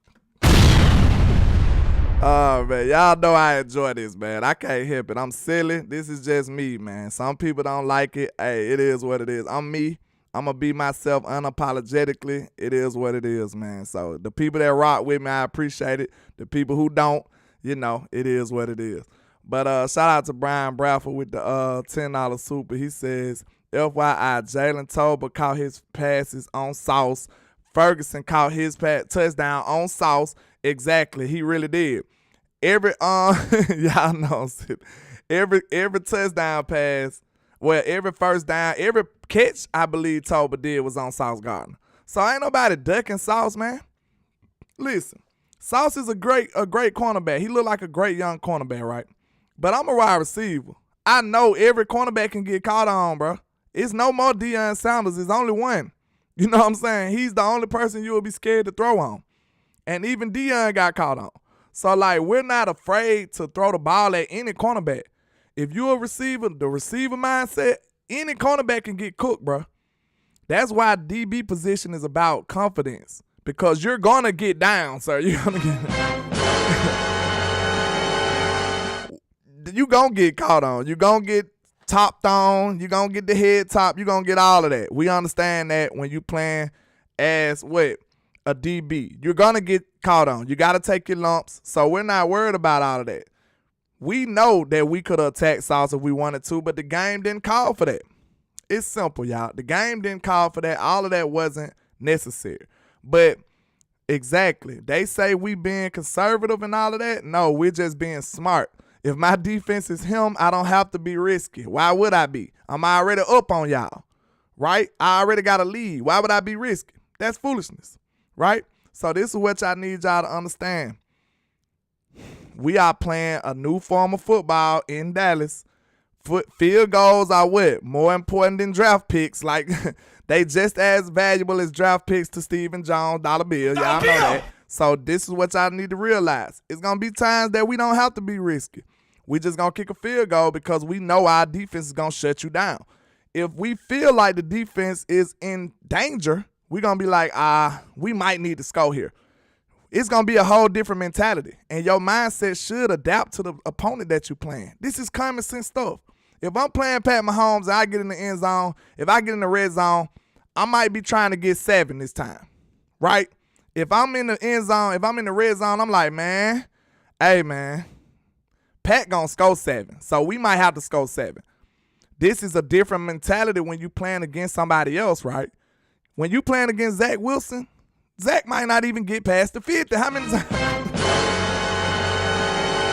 Oh, man, y'all know I enjoy this, man. I can't help it. I'm silly. This is just me, man. Some people don't like it. Hey, it is what it is. I'm me. I'm going to be myself unapologetically. It is what it is, man. So the people that rock with me, I appreciate it. The people who don't, it is what it is. But shout out to Brian Bradford with the $10 super. He says, FYI, Jalen Tolbert caught his passes on sauce. Ferguson caught his touchdown on sauce. Exactly, he really did. Every y'all know every touchdown pass, every first down, every catch I believe Tolbert did was on Sauce Gardner. So ain't nobody ducking Sauce, man. Listen, Sauce is a great cornerback. He look like a great young cornerback, right? But I'm a wide receiver. I know every cornerback can get caught on, bro. It's no more Deion Sanders. It's only one. You know what I'm saying? He's the only person you will be scared to throw on. And even Deion got caught on. So, we're not afraid to throw the ball at any cornerback. If you're a receiver, the receiver mindset, any cornerback can get cooked, bro. That's why DB position is about confidence. Because you're going to get down, sir. You're going to get caught on. You're going to get topped on. You're going to get the head top. You're going to get all of that. We understand that when you playing as a DB. You're going to get caught on. You got to take your lumps. So we're not worried about all of that. We know that we could attack Sauce if we wanted to, but the game didn't call for that. It's simple, y'all. The game didn't call for that. All of that wasn't necessary. But Exactly. They say we being conservative and all of that. No, we're just being smart. If my defense is him, I don't have to be risky. Why would I be? I'm already up on y'all, right? I already got a lead. Why would I be risky? That's foolishness, right? So this is what I need y'all to understand. We are playing a new form of football in Dallas. Field goals are what? More important than draft picks. Like, they just as valuable as draft picks to Stephen Jones, dollar bill. Y'all know that. So this is what y'all need to realize. It's going to be times that we don't have to be risky. We just going to kick a field goal because we know our defense is going to shut you down. If we feel like the defense is in danger, we're going to be like, we might need to score here. It's going to be a whole different mentality. And your mindset should adapt to the opponent that you're playing. This is common sense stuff. If I'm playing Pat Mahomes and I get in the end zone, if I get in the red zone, I might be trying to get 7 this time, right? If I'm in the end zone, if I'm in the red zone, I'm like, man, hey, man, Pat gonna score 7. So we might have to score 7. This is a different mentality when you playing against somebody else, right? When you playing against Zach Wilson, Zach might not even get past the 50. How many times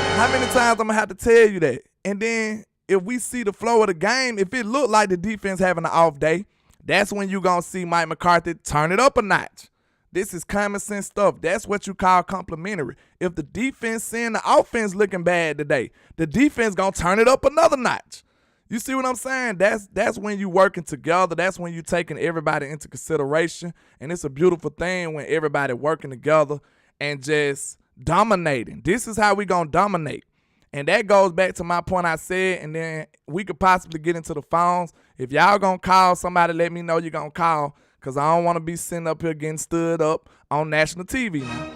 I'm going to have to tell you that? And then if we see the flow of the game, if it look like the defense having an off day, that's when you going to see Mike McCarthy turn it up a notch. This is common sense stuff. That's what you call complimentary. If the defense seeing the offense looking bad today, the defense going to turn it up another notch. You see what I'm saying? That's when you working together. That's when you taking everybody into consideration. And it's a beautiful thing when everybody working together and just dominating. This is how we going to dominate. And that goes back to my point I said, and then we could possibly get into the phones. If y'all going to call somebody, let me know you're going to call, because I don't want to be sitting up here getting stood up on national TV now.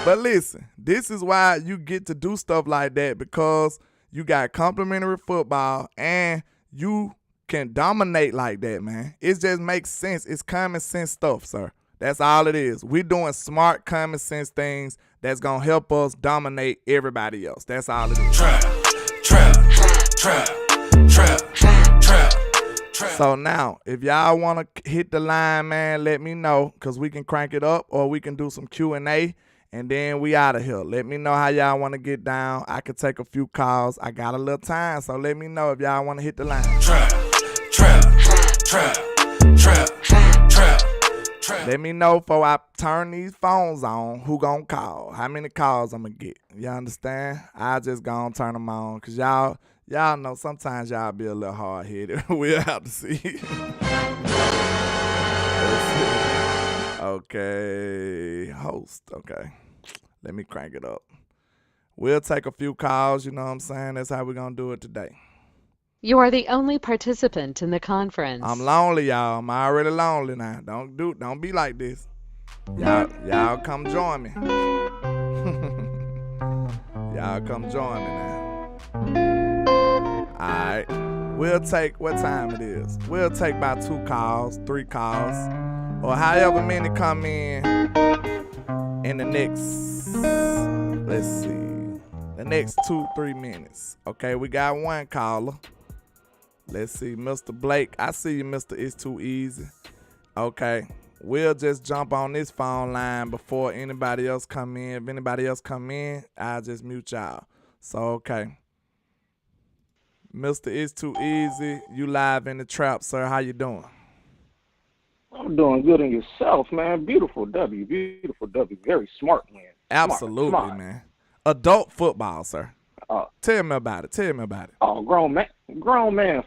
But listen, this is why you get to do stuff like that, because you got complimentary football and you can dominate like that, man. It just makes sense. It's common sense stuff, sir. That's all it is. We're doing smart, common sense things that's going to help us dominate everybody else. That's all it is. Trap. So now, if y'all want to hit the line, man, let me know, because we can crank it up or we can do some Q&A, and then we out of here. Let me know how y'all want to get down. I could take a few calls. I got a little time, so let me know if y'all want to hit the line. Trap. Let me know before I turn these phones on who gonna call, how many calls I'm gonna get. You understand? I just gonna turn them on, because y'all know sometimes y'all be a little hard-headed. We'll have to see. Okay, host. Okay, let me crank it up. We'll take a few calls, you know what I'm saying? That's how we're gonna do it today. You are the only participant in the conference. I'm lonely, y'all. I'm already lonely now. Don't be like this. Y'all come join me. Y'all come join me now. All right. We'll take what time it is. We'll take about 2 calls, 3 calls, or however many come in the next, let's see, the next 2-3 minutes. Okay, we got 1 caller. Let's see, Mr. Blake. I see you, Mr. It's Too Easy. Okay, we'll just jump on this phone line before anybody else come in. If anybody else come in, I'll just mute y'all. So, okay. Mr. It's Too Easy, you live in the trap, sir. How you doing? I'm doing good in yourself, man. Beautiful W. Very smart, man. Absolutely, smart. Man. Adult football, sir. Tell me about it. Oh, grown man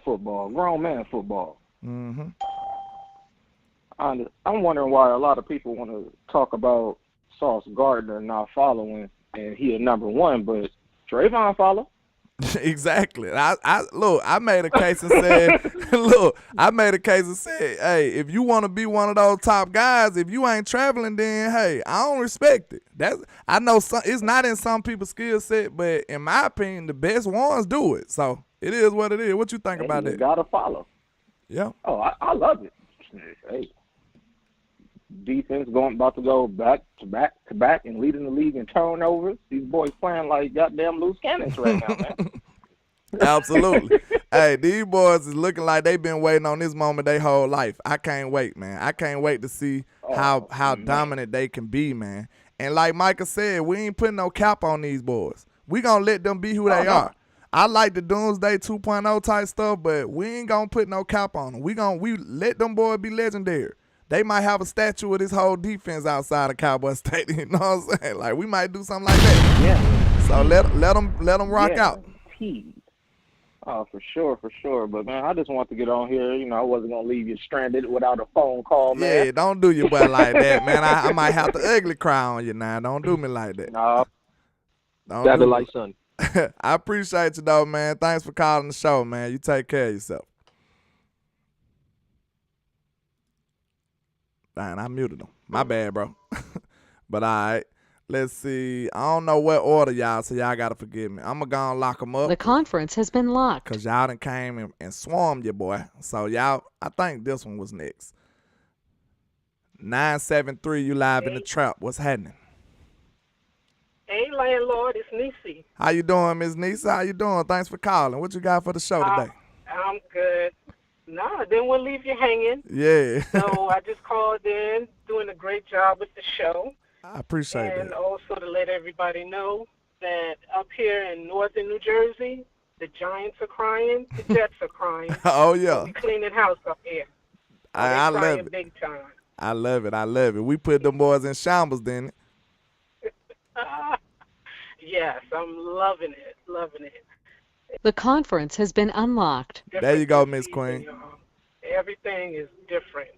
football. Mm-hmm. I'm wondering why a lot of people want to talk about Sauce Gardner not following, and he a number 1, but Trayvon follow. Exactly. I made a case and said, hey, if you want to be one of those top guys, if you ain't traveling, then hey, I don't respect it. I know it's not in some people's skill set, but in my opinion, the best ones do it. So it is what it is. What you think about that? You gotta follow. Yeah. Oh, I love it. Hey, defense about to go back to back and leading the league in turnovers. These boys playing like goddamn loose cannons right now, man. Absolutely. Hey, these boys is looking like they've been waiting on this moment their whole life. I can't wait, man. I can't wait to see how dominant they can be, man. And like Micah said, we ain't putting no cap on these boys. We gonna let them be who they are. I like the Doomsday 2.0 type stuff, but we ain't gonna put no cap on them. We let them boys be legendary. They might have a statue of this whole defense outside of Cowboy Stadium. You know what I'm saying? Like, we might do something like that. Yeah. So let them rock out. Oh, for sure. But, man, I just want to get on here. You know, I wasn't going to leave you stranded without a phone call, man. Yeah, don't do your butt like that, man. I might have to ugly cry on you now. Don't do me like that. No. Don't Got do it like son. I appreciate you, though, man. Thanks for calling the show, man. You take care of yourself. Fine, I muted him. My bad, bro. But, all right. Let's see. I don't know what order, y'all, so y'all got to forgive me. I'm going to go and lock them up. The conference has been locked. Because y'all done came and swarmed your boy. So, y'all, I think this one was next. 973, you live in the trap. What's happening? Hey, landlord, it's Niecy. How you doing, Miss Nisa? How you doing? Thanks for calling. What you got for the show today? I'm good. No, I didn't want to leave you hanging. Yeah. So I just called in, doing a great job with the show. I appreciate that. And also to let everybody know that up here in northern New Jersey, the Giants are crying, the Jets are crying. Oh, yeah. We cleaning house up here. I love it. Big time. I love it. We put them boys in shambles, didn't it? Yes, I'm loving it. The conference has been unlocked. There you go, Miss Queen. Everything is different.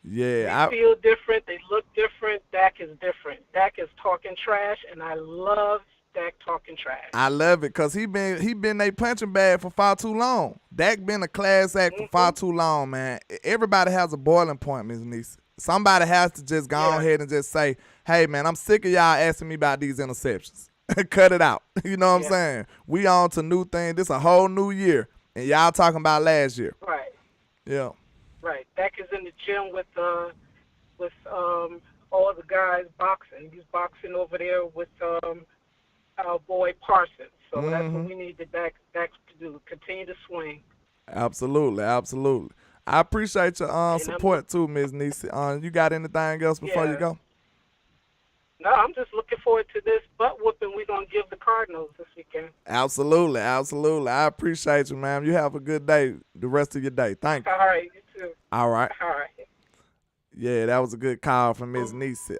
Yeah. They feel different. They look different. Dak is different. Dak is talking trash, and I love Dak talking trash. I love it because he been a punching bag for far too long. Dak been a class act for far too long, man. Everybody has a boiling point, Ms. Nisa. Somebody has to just go ahead and just say, hey, man, I'm sick of y'all asking me about these interceptions. Cut it out. You know what I'm saying? We on to new thing. This a whole new year, and y'all talking about last year. Right. Yeah. Right. Dak is in the gym with all the guys boxing. He's boxing over there with our boy Parsons. So that's what we need Dak to do. Continue to swing. Absolutely. I appreciate your support too, Ms. Nisi. You got anything else before you go? No, I'm just looking forward to this butt whooping we're going to give the Cardinals this weekend. Absolutely. I appreciate you, ma'am. You have a good day, the rest of your day. Thank you. All right, you too. All right. All right. Yeah, that was a good call from Ms. Nisi.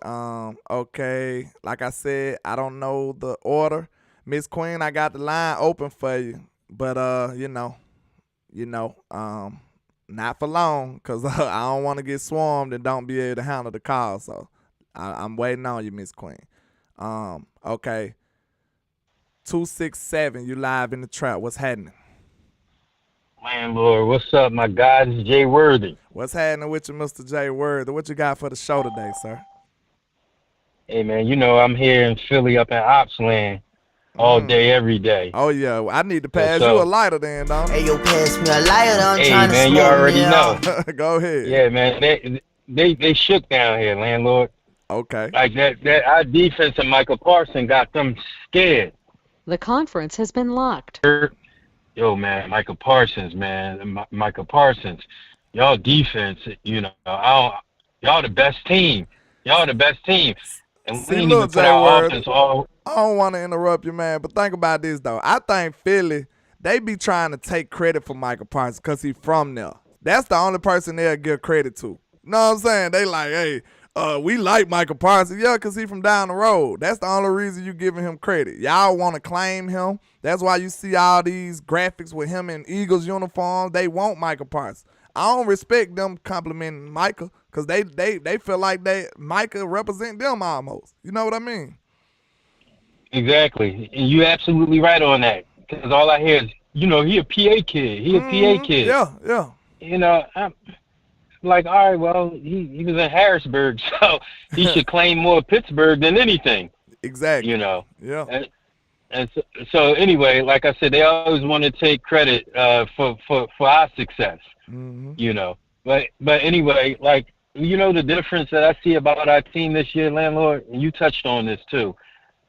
Okay, like I said, I don't know the order. Miss Queen, I got the line open for you, but not for long, because I don't want to get swarmed and don't be able to handle the call, so I'm waiting on you, Miss Queen. Okay. 267, you live in the trap. What's happening? Landlord, what's up, my guy? This is Jay Worthy. What's happening with you, Mr. Jay Worthy? What you got for the show today, sir? Hey, man, you know I'm here in Philly up in Opsland all day, every day. Oh, yeah. I need to pass you a lighter then, don't I? Hey, yo, pass me a lighter. I'm trying to man, smoke you already me know. Go ahead. Yeah, man, they shook down here, landlord. Okay. Like that our defense and Michael Parsons got them scared. The conference has been locked. Yo, man, Michael Parsons, y'all defense, y'all the best team. And See, we need look, to put Jay our Word, offense all. I don't want to interrupt you, man, but think about this, though. I think Philly, they be trying to take credit for Michael Parsons because he's from there. That's the only person they'll give credit to. You know what I'm saying? They like, hey, we like Michael Parsons. Yeah, because he's from down the road. That's the only reason you giving him credit. Y'all want to claim him. That's why you see all these graphics with him in Eagles uniform. They want Michael Parsons. I don't respect them complimenting Michael because they feel like Michael represent them almost. You know what I mean? Exactly. And you're absolutely right on that. Because all I hear is, he a PA kid. Yeah. I'm like, all right, well, he was in Harrisburg, so he should claim more Pittsburgh than anything. Exactly. Yeah. And so anyway, like I said, they always want to take credit for our success. But anyway, like, the difference that I see about our team this year, landlord, and you touched on this too,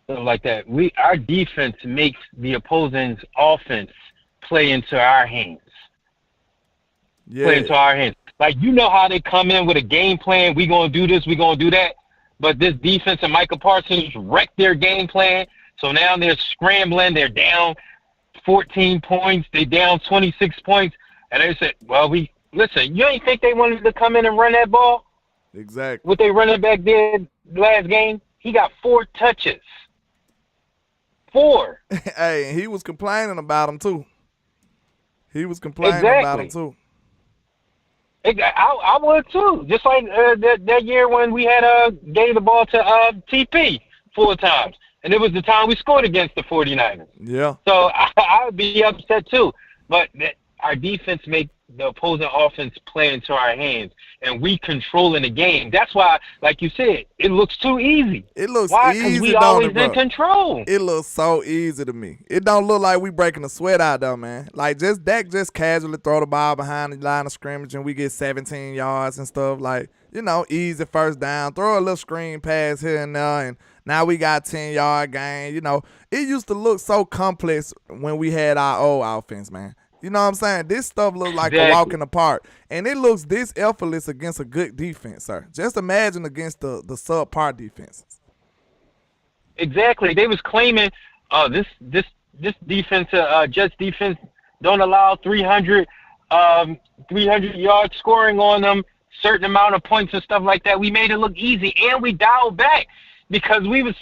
like that. Our defense makes the opposing's offense play into our hands. play into our hands. Like, you know how they come in with a game plan. We gonna do this, we gonna do that. But this defense and Micah Parsons wrecked their game plan. So now they're scrambling. They're down 14 points. They down 26 points. And they said, well, listen, you ain't think they wanted to come in and run that ball? Exactly. What they running back did last game? He got 4 touches. 4. Hey, he was complaining about him, too. He was complaining about him, too. I would, too. Just like that year when we had gave the ball to TP 4 times. And it was the time we scored against the 49ers. Yeah. So I would be upset, too. But our defense make the opposing offense play into our hands, and we controlling the game. That's why, like you said, it looks too easy. It looks why? easy, Because we don't always it, bro? in control. It looks so easy to me. It don't look like we breaking a sweat out though, man. Like Dak just casually throw the ball behind the line of scrimmage and we get 17 yards and stuff. Like, easy first down. Throw a little screen pass here and there, and now we got 10-yard gain. It used to look so complex when we had our old offense, man. You know what I'm saying? This stuff looks like a walk in the park. And it looks this effortless against a good defense, sir. Just imagine against the subpar defenses. Exactly. They was claiming this defense, Jets defense, don't allow 300 yard scoring on them, certain amount of points and stuff like that. We made it look easy, and we dialed back because we was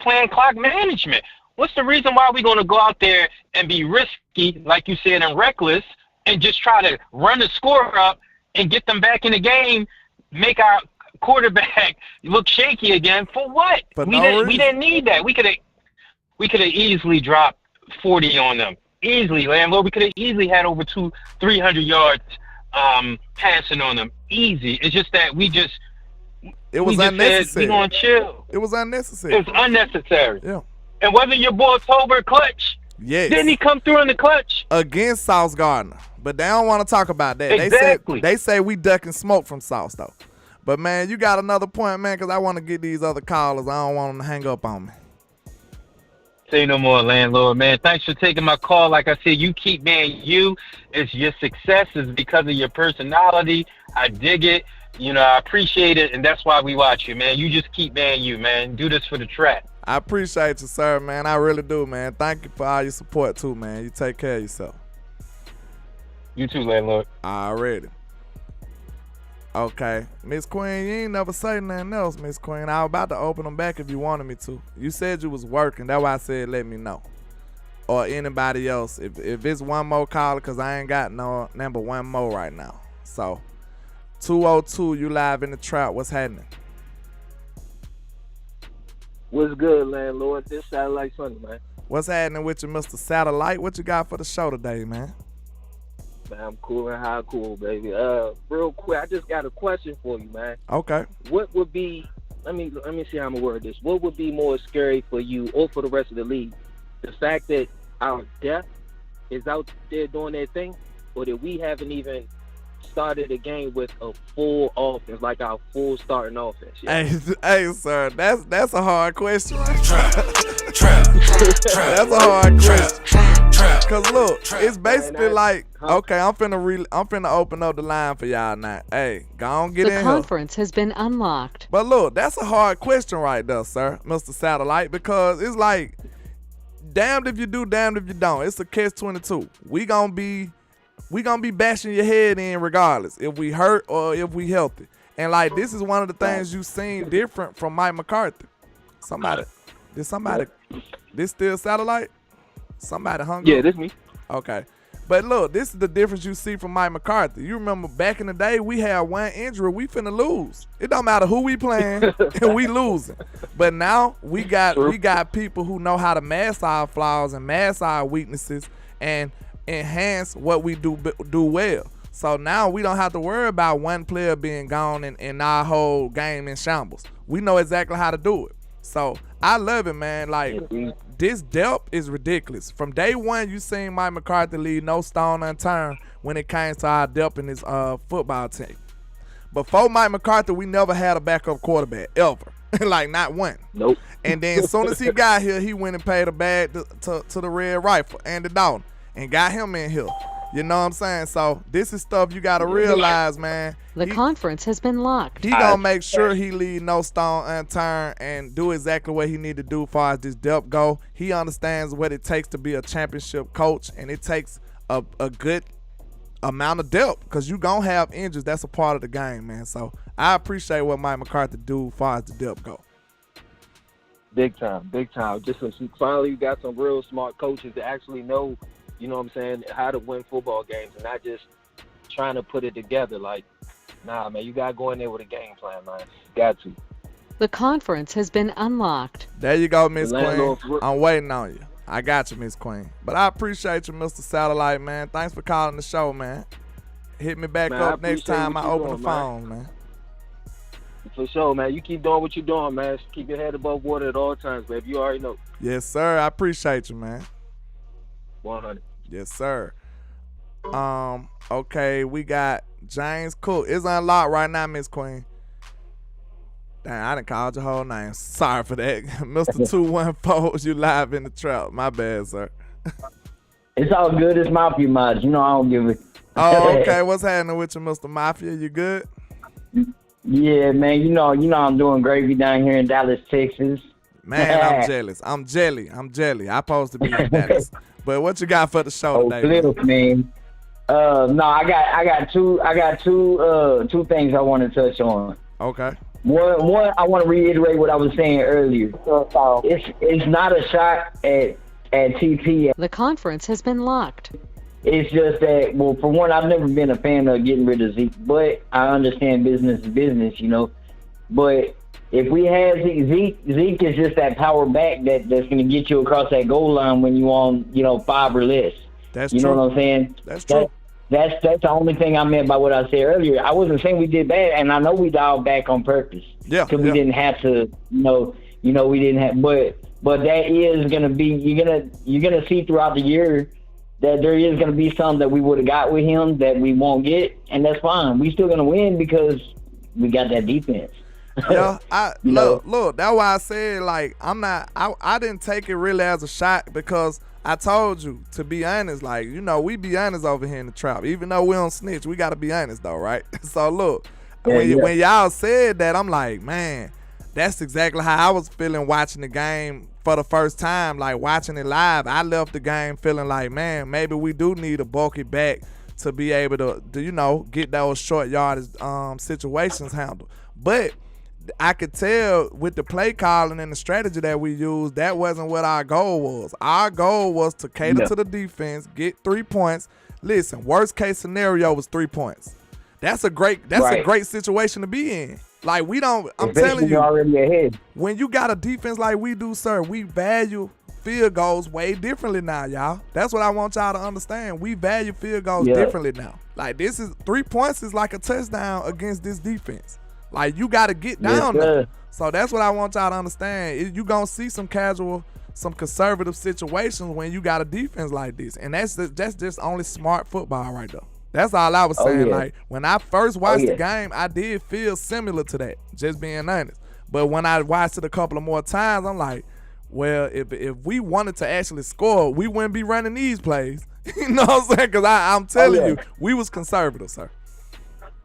playing clock management. What's the reason why we're going to go out there and be risky, like you said, and reckless, and just try to run the score up and get them back in the game, make our quarterback look shaky again? For what? We didn't need that. We could have easily dropped 40 on them. Easily, landlord. We could have easily had over 300 yards passing on them. Easy. It's just that it was unnecessary. We're going to chill. It was unnecessary. It was unnecessary. Yeah. And wasn't your boy Tolbert clutch? Yes. Didn't he come through in the clutch? Against Sauce Gardner. But they don't want to talk about that. Exactly. They say we ducking smoke from Sauce, though. But, man, you got another point, man, because I want to get these other callers. I don't want them to hang up on me. Say no more, landlord, man. Thanks for taking my call. Like I said, you keep being you. It's your success is because of your personality. I dig it. I appreciate it, and that's why we watch you, man. You just keep being you, man. Do this for the trap. I appreciate you, sir, man. I really do, man. Thank you for all your support, too, man. You take care of yourself. You too, landlord. Already. Okay. Miss Queen, you ain't never say nothing else, Miss Queen. I was about to open them back if you wanted me to. You said you was working. That's why I said let me know. Or anybody else. If it's one more caller, because I ain't got no number one more right now. So, 202, you live in the trap. What's happening? What's good, landlord? This Satellite Sunday, man. What's happening with you, Mr. Satellite? What you got for the show today, man? Man, I'm cool and high cool, baby. Real quick, I just got a question for you, man. Okay. What would be, let me see how I'm gonna word this. What would be more scary for you or for the rest of the league? The fact that our depth is out there doing their thing, or that we haven't even started a game with a full offense, like our full starting offense? Yeah. Hey, sir, that's a hard question. That's a hard question. Cause look, it's basically like, okay, I'm finna open up the line for y'all now. Hey, go on, get in here. The conference has been unlocked. But look, that's a hard question right there, sir, Mr. Satellite, because it's like, damned if you do, damned if you don't. It's a catch-22. We gonna be bashing your head in regardless if we hurt or if we healthy. And like, this is one of the things you seen different from Mike McCarthy. This still Satellite? Somebody hung up? Yeah, this me. Okay. But look, this is the difference you see from Mike McCarthy. You remember back in the day, we had one injury, we finna lose. It don't matter who we playing, and we losing. But now we got people who know how to mask our flaws and mask our weaknesses and enhance what we do well. So now we don't have to worry about one player being gone and our whole game in shambles. We know exactly how to do it. So I love it, man. Like, this depth is ridiculous. From day one, you seen Mike McCarthy leave no stone unturned when it came to our depth in his football team. Before Mike McCarthy, we never had a backup quarterback, ever. Like, not one. Nope. And then as soon as he got here, he went and paid a bag to the Red Rifle, Andy Dalton, and got him in here. You know what I'm saying? So this is stuff you got to realize, man. The conference has been locked. He gonna make sure he leave no stone unturned and do exactly what he need to do as far as this depth go. He understands what it takes to be a championship coach, and it takes a good amount of depth because you gonna have injuries. That's a part of the game, man. So I appreciate what Mike McCarthy do as far as the depth go. Big time. Just finally you got some real smart coaches that actually know, you know what I'm saying, how to win football games and not just trying to put it together. Like, nah, man, you got to go in there with a game plan, man. Got to. The conference has been unlocked. There you go, Miss Queen. I'm waiting on you. I got you, Miss Queen. But I appreciate you, Mr. Satellite, man. Thanks for calling the show, man. Hit me back up next time I open the phone, man. For sure, man. You keep doing what you're doing, man. Keep your head above water at all times, baby. You already know. Yes, sir. I appreciate you, man. 100. Yes, sir. Okay, we got James Cook. It's unlocked right now, Miss Queen. Damn, I done called your whole name. Sorry for that. Mr. 214, you live in the trap. My bad, sir. It's all good. It's Mafia mods. You know I don't give it. Oh, okay. What's happening with you, Mr. Mafia? You good? Yeah, man. You know I'm doing gravy down here in Dallas, Texas. Man, I'm jealous. I'm jelly. I'm supposed to be in Dallas. But what you got for the show today, man? No, I got two things I want to touch on. Okay. One, I want to reiterate what I was saying earlier. It's not a shot at TP. The conference has been locked. It's just that, well, for one, I've never been a fan of getting rid of Zeke, but I understand business is business, you know. But if we have Zeke is just that power back that's going to get you across that goal line when you on, 5 or less. That's you true. know what I'm saying? That's true. That's the only thing I meant by what I said earlier. I wasn't saying we did bad, and I know we dialed back on purpose. Yeah. Because we didn't have to, we didn't have, but that is going to be, you're gonna see throughout the year that there is going to be some that we would have got with him that we won't get, and that's fine. We still going to win because we got that defense. Yeah, look, that's why I said, like, I didn't take it really as a shot because I told you, to be honest, like, we be honest over here in the trap. Even though we don't snitch, we got to be honest, though, right? So, look, when y'all said that, I'm like, man, that's exactly how I was feeling watching the game for the first time, like watching it live. I left the game feeling like, man, maybe we do need a bulky back to be able to get those short yardage situations handled. But I could tell with the play calling and the strategy that we used, that wasn't what our goal was. Our goal was to cater to the defense, get 3 points. Listen, worst case scenario was 3 points. That's a great situation to be in. Like, I'm telling you, already ahead. When you got a defense like we do, sir, we value field goals way differently now, y'all. That's what I want y'all to understand. We value field goals differently now. Like, 3 points is like a touchdown against this defense. Like, you got to get down there. So that's what I want y'all to understand. You going to see some conservative situations when you got a defense like this. And that's just only smart football right there. That's all I was saying. Like, when I first watched the game, I did feel similar to that, just being honest. But when I watched it a couple of more times, I'm like, well, if we wanted to actually score, we wouldn't be running these plays. You know what I'm saying? Because I'm telling you, we was conservative, sir.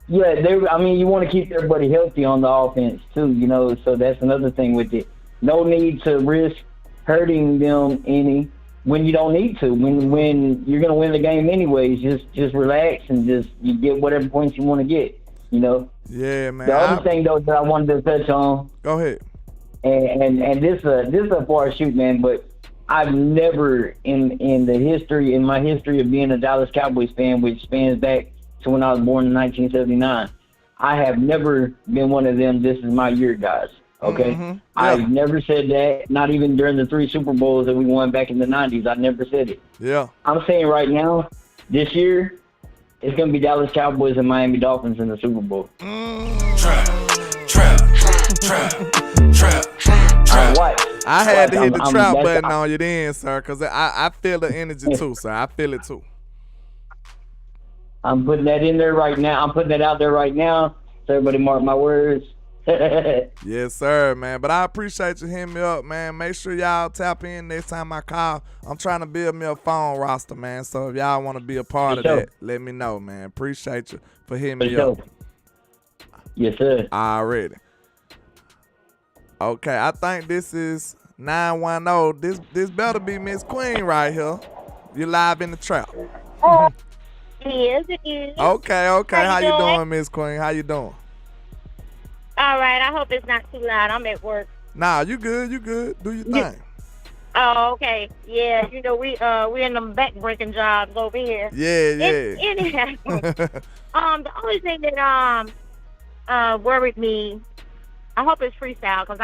Yeah, you want to keep everybody healthy on the offense, too, so that's another thing with it. No need to risk hurting them any when you don't need to. When you're going to win the game anyways, just relax and you get whatever points you want to get, Yeah, man. The other thing, though, that I wanted to touch on. Go ahead. And this is a far shoot, man, but I've never in my history of being a Dallas Cowboys fan, which spans back to when I was born in 1979, I have never been one of them, this is my year guys, okay? Mm-hmm. Yeah. I've never said that, not even during the 3 Super Bowls that we won back in the 90s. I never said it. Yeah. I'm saying right now, this year, it's going to be Dallas Cowboys and Miami Dolphins in the Super Bowl. Trap. I had to hit the trap button on you then, sir, because I feel the energy too, sir. I feel it too. I'm putting that in there right now. I'm putting that out there right now. So everybody mark my words. Yes, sir, man. But I appreciate you hitting me up, man. Make sure y'all tap in next time I call. I'm trying to build me a phone roster, man. So if y'all want to be a part of that, let me know, man. Appreciate you for hitting me up. Yes, sir. Already. Okay, I think this is 910. This better be Miss Queen right here. You live in the trap. Yes, it is. Okay. How you doing, Miss Queen? How you doing? All right. I hope it's not too loud. I'm at work. Nah, you good. Do your thing. Oh, okay. Yeah, you know, we in them back-breaking jobs over here. Yeah. Anyhow, the only thing that worried me, I hope it's freestyle because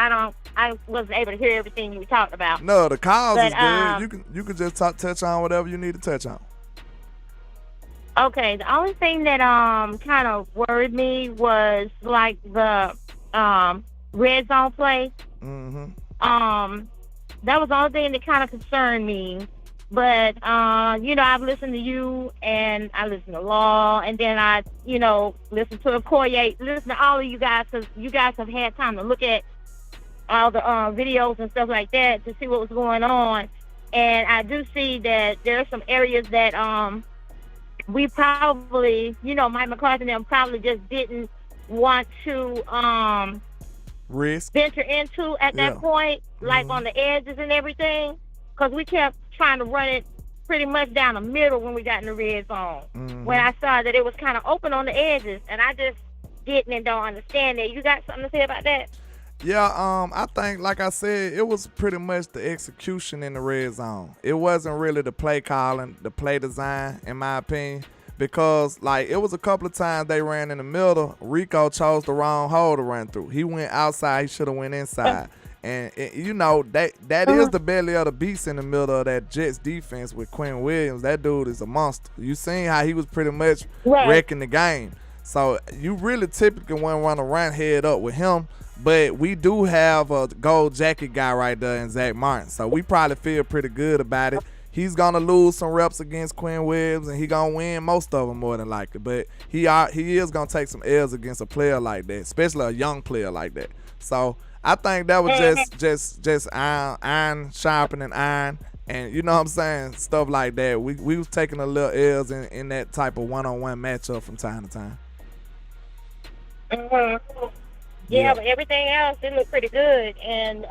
I wasn't able to hear everything you talked about. No, the calls is good. You can just touch on whatever you need to touch on. Okay, the only thing that kind of worried me was like the Redzone play. Mm-hmm. That was the only thing that kind of concerned me. But you know, I've listened to you and I listened to Law, and then I, you know, listened to Okoye, listen to all of you guys because you guys have had time to look at all the videos and stuff like that to see what was going on. And I do see that there are some areas that we probably, you know, Mike McCarthy and them probably just didn't want to risk venture into at that point, like on the edges and everything, because we kept trying to run it pretty much down the middle when we got in the red zone. When I saw that it was kind of open on the edges, and I just didn't and don't understand that. You got something to say about that? Yeah, I think, like I said, it was pretty much the execution in the red zone. It wasn't really the play calling, the play design, in my opinion, because, like, it was a couple of times they ran in the middle. Rico chose the wrong hole to run through. He went outside. He should have went inside. And you know, that is the belly of the beast in the middle of that Jets defense with Quinn Williams. That dude is a monster. You seen how he was pretty much wrecking the game. So you really typically wouldn't want to run head up with him. But we do have a gold jacket guy right there in Zach Martin. So we probably feel pretty good about it. He's going to lose some reps against Quinn Williams, and he going to win most of them more than likely. But he is going to take some L's against a player like that, especially a young player like that. So I think that was just iron sharpening iron. And you know what I'm saying? Stuff like that. We was taking a little L's in that type of one-on-one matchup from time to time. Yeah, but everything else, it looked pretty good. And,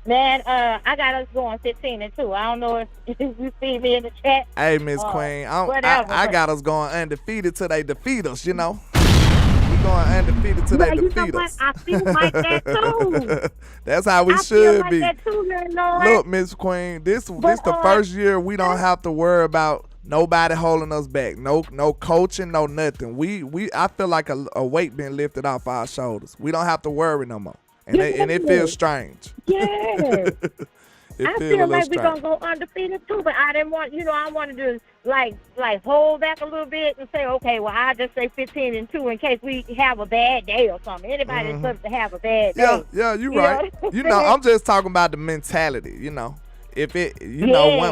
man, I got us going 15-2. I don't know if you see me in the chat. Hey, Miss Queen, I got us going undefeated till they defeat us, you know. We going undefeated till they defeat us. I feel like that, too. That's how we should be. That too, look, Miss Queen, this the first year we don't have to worry about nobody holding us back. No coaching, no nothing. I feel like a weight being lifted off our shoulders. We don't have to worry no more. And it feels strange. Yeah. I feel like we're going to go undefeated too, but I didn't want, I wanted to like hold back a little bit and say, okay, well, I just say 15-2 in case we have a bad day or something. Anybody deserves to have a bad day. Yeah, you're right. I'm just talking about the mentality, If it,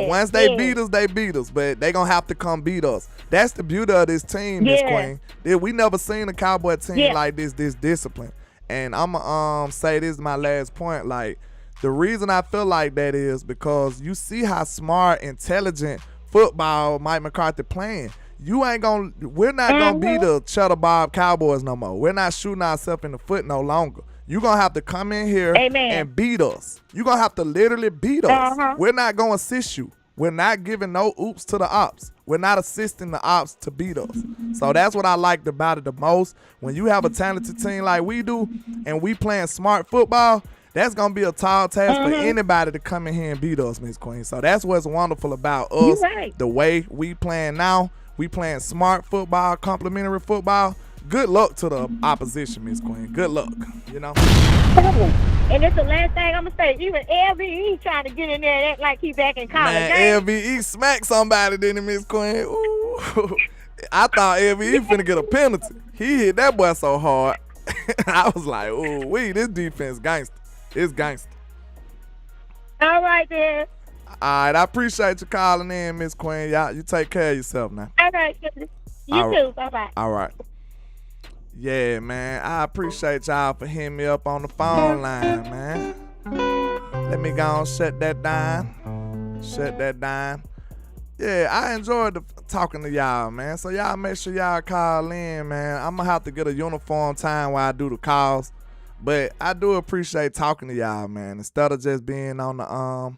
once they beat us, they beat us, but they gonna have to come beat us. That's the beauty of this team, Miss Queen. We never seen a Cowboy team like this discipline. And I'm say this is my last point. Like, the reason I feel like that is because you see how smart, intelligent football Mike McCarthy playing. We're not gonna be the Cheddar Bob Cowboys no more. We're not shooting ourselves in the foot no longer. You're going to have to come in here and beat us. You're going to have to literally beat us. We're not going to assist you. We're not giving no oops to the ops. We're not assisting the ops to beat us. So that's what I liked about it the most. When you have a talented team like we do and we playing smart football, that's going to be a tall task for anybody to come in here and beat us, Miss Queen. So that's what's wonderful about us. The way we playing now, we playing smart football, complimentary football. Good luck to the opposition, Miss Queen. Good luck, And it's the last thing I'm going to say. Even LVE trying to get in there and act like he back in college. Man, LVE smacked somebody, didn't he, Miss Queen? Ooh. I thought LVE finna get a penalty. He hit that boy so hard. I was like, ooh, this defense gangster. It's gangster. All right, then. All right, I appreciate you calling in, Miss Queen. You take care of yourself now. All right, you too. Bye-bye. All right. Yeah, man. I appreciate y'all for hitting me up on the phone line, man. Let me go and shut that down. Yeah, I enjoyed talking to y'all, man. So y'all make sure y'all call in, man. I'm gonna have to get a uniform time while I do the calls. But I do appreciate talking to y'all, man. Instead of just being on the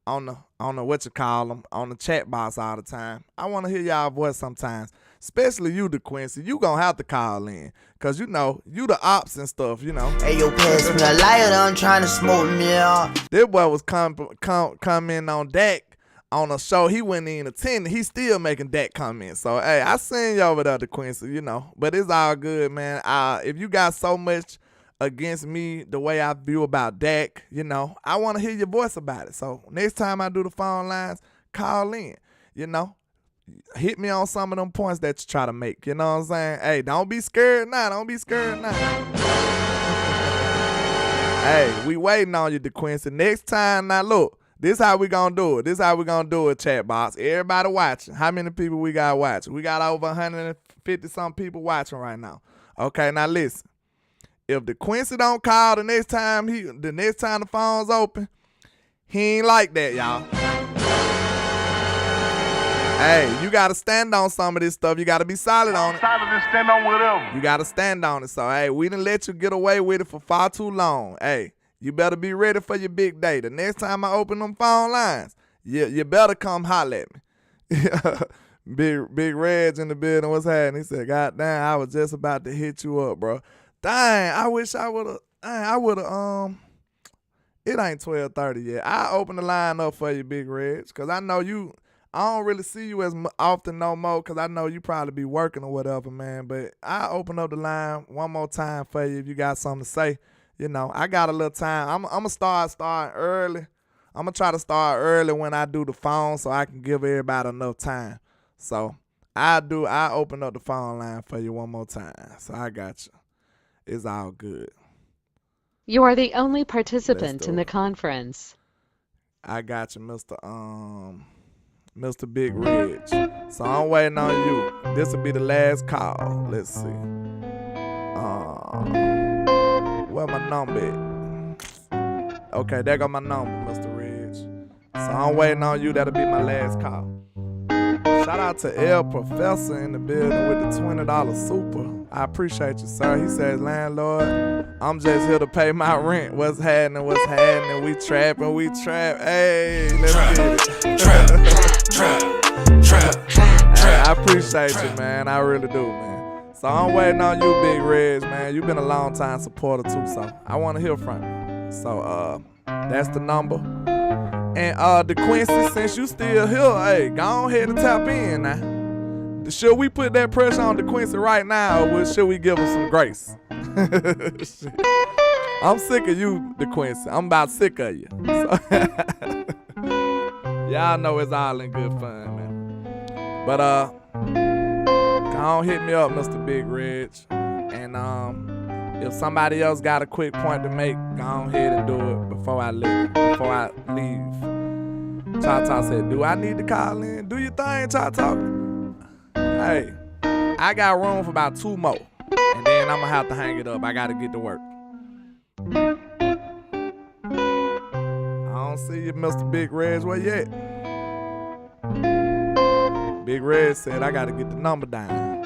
on the what you call them, on the chat box all the time. I want to hear y'all voice sometimes. Especially you, DeQuincy. You gonna have to call in. Cause you know, you the ops and stuff, you know. Hey, yo, pass me a lighter, I'm trying to smoke me up. This boy was coming on Dak on a show he wasn't even attending. He still making Dak comments. So, hey, I seen you over there, DeQuincy, you know. But it's all good, man. If you got so much against me, the way I view about Dak, you know, I want to hear your voice about it. So, next time I do the phone lines, call in, you know. Hit me on some of them points that you try to make. You know what I'm saying? Hey, don't be scared now. Hey, we waiting on you, DeQuincy. Next time, now look, this how we gonna do it. Chat box. Everybody watching. How many people we got watching? We got over 150 some people watching right now. Okay, now listen. If DeQuincy don't call the next time the phone's open, he ain't like that, y'all. Hey, you got to stand on some of this stuff. You got to be solid on it. Stand on whatever. You got to stand on it. So, hey, we didn't let you get away with it for far too long. Hey, you better be ready for your big day. The next time I open them phone lines, you better come holler at me. Big Reg in the building. What's happening? He said, God damn, I was just about to hit you up, bro. Dang, I wish I would have, it ain't 12:30 yet. I open the line up for you, Big Reg, because I know I don't really see you as often no more because I know you probably be working or whatever, man. But I open up the line one more time for you if you got something to say. You know, I got a little time. I'm going to start early. I'm going to try to start early when I do the phone so I can give everybody enough time. So I open up the phone line for you one more time. So I got you. It's all good. You are the only participant in the conference. I got you, Mr. Big Reg. So I'm waiting on you. This will be the last call. Let's see. Where my number at? Okay, there go my number, Mr. Reg. So I'm waiting on you. That'll be my last call. Shout out to El Professor in the building with the $20 super. I appreciate you, sir. He says, landlord, I'm just here to pay my rent. What's happening? We trapping. Hey, let's get it. Trap. Hey, I appreciate you, man. I really do, man. So I'm waiting on you, Big Reg, man. You've been a long time supporter too, so I want to hear from you. So that's the number. And DeQuincy, since you still here, hey, go ahead and tap in now. Should we put that pressure on DeQuincy right now, or should we give him some grace? I'm sick of you, DeQuincy. I'm about sick of you. So y'all know it's all in good fun, man. But go on, hit me up, Mr. Big Reg. And if somebody else got a quick point to make, go on ahead and do it before I leave. Cha-Cha said, do I need to call in? Do your thing, Cha-Cha. Hey, I got room for about 2 more. And then I'm going to have to hang it up. I got to get to work. I don't see you, Mr. Big Reg. Where you at? Big Reg said, I got to get the number down.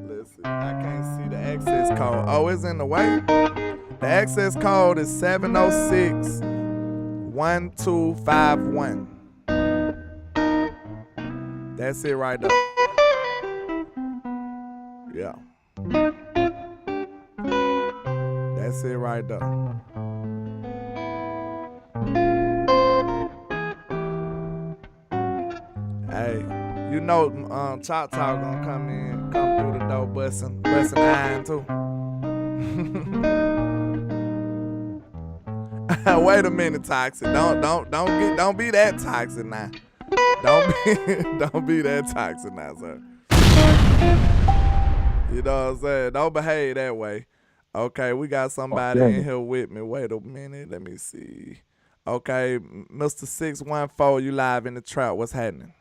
Let's see. I can't see the access code. Oh, it's in the way? The access code is 706-1251. That's it right there. Yeah. That's it right there. Hey, you know Chop Talk gonna come through the door busting iron too. Wait a minute, Toxic. Don't be that toxic now. Don't be that toxic now, sir. You know what I'm saying? Don't behave that way. Okay, we got somebody in here with me. Wait a minute. Let me see. Okay, Mr. 614, you live in the trap. What's happening?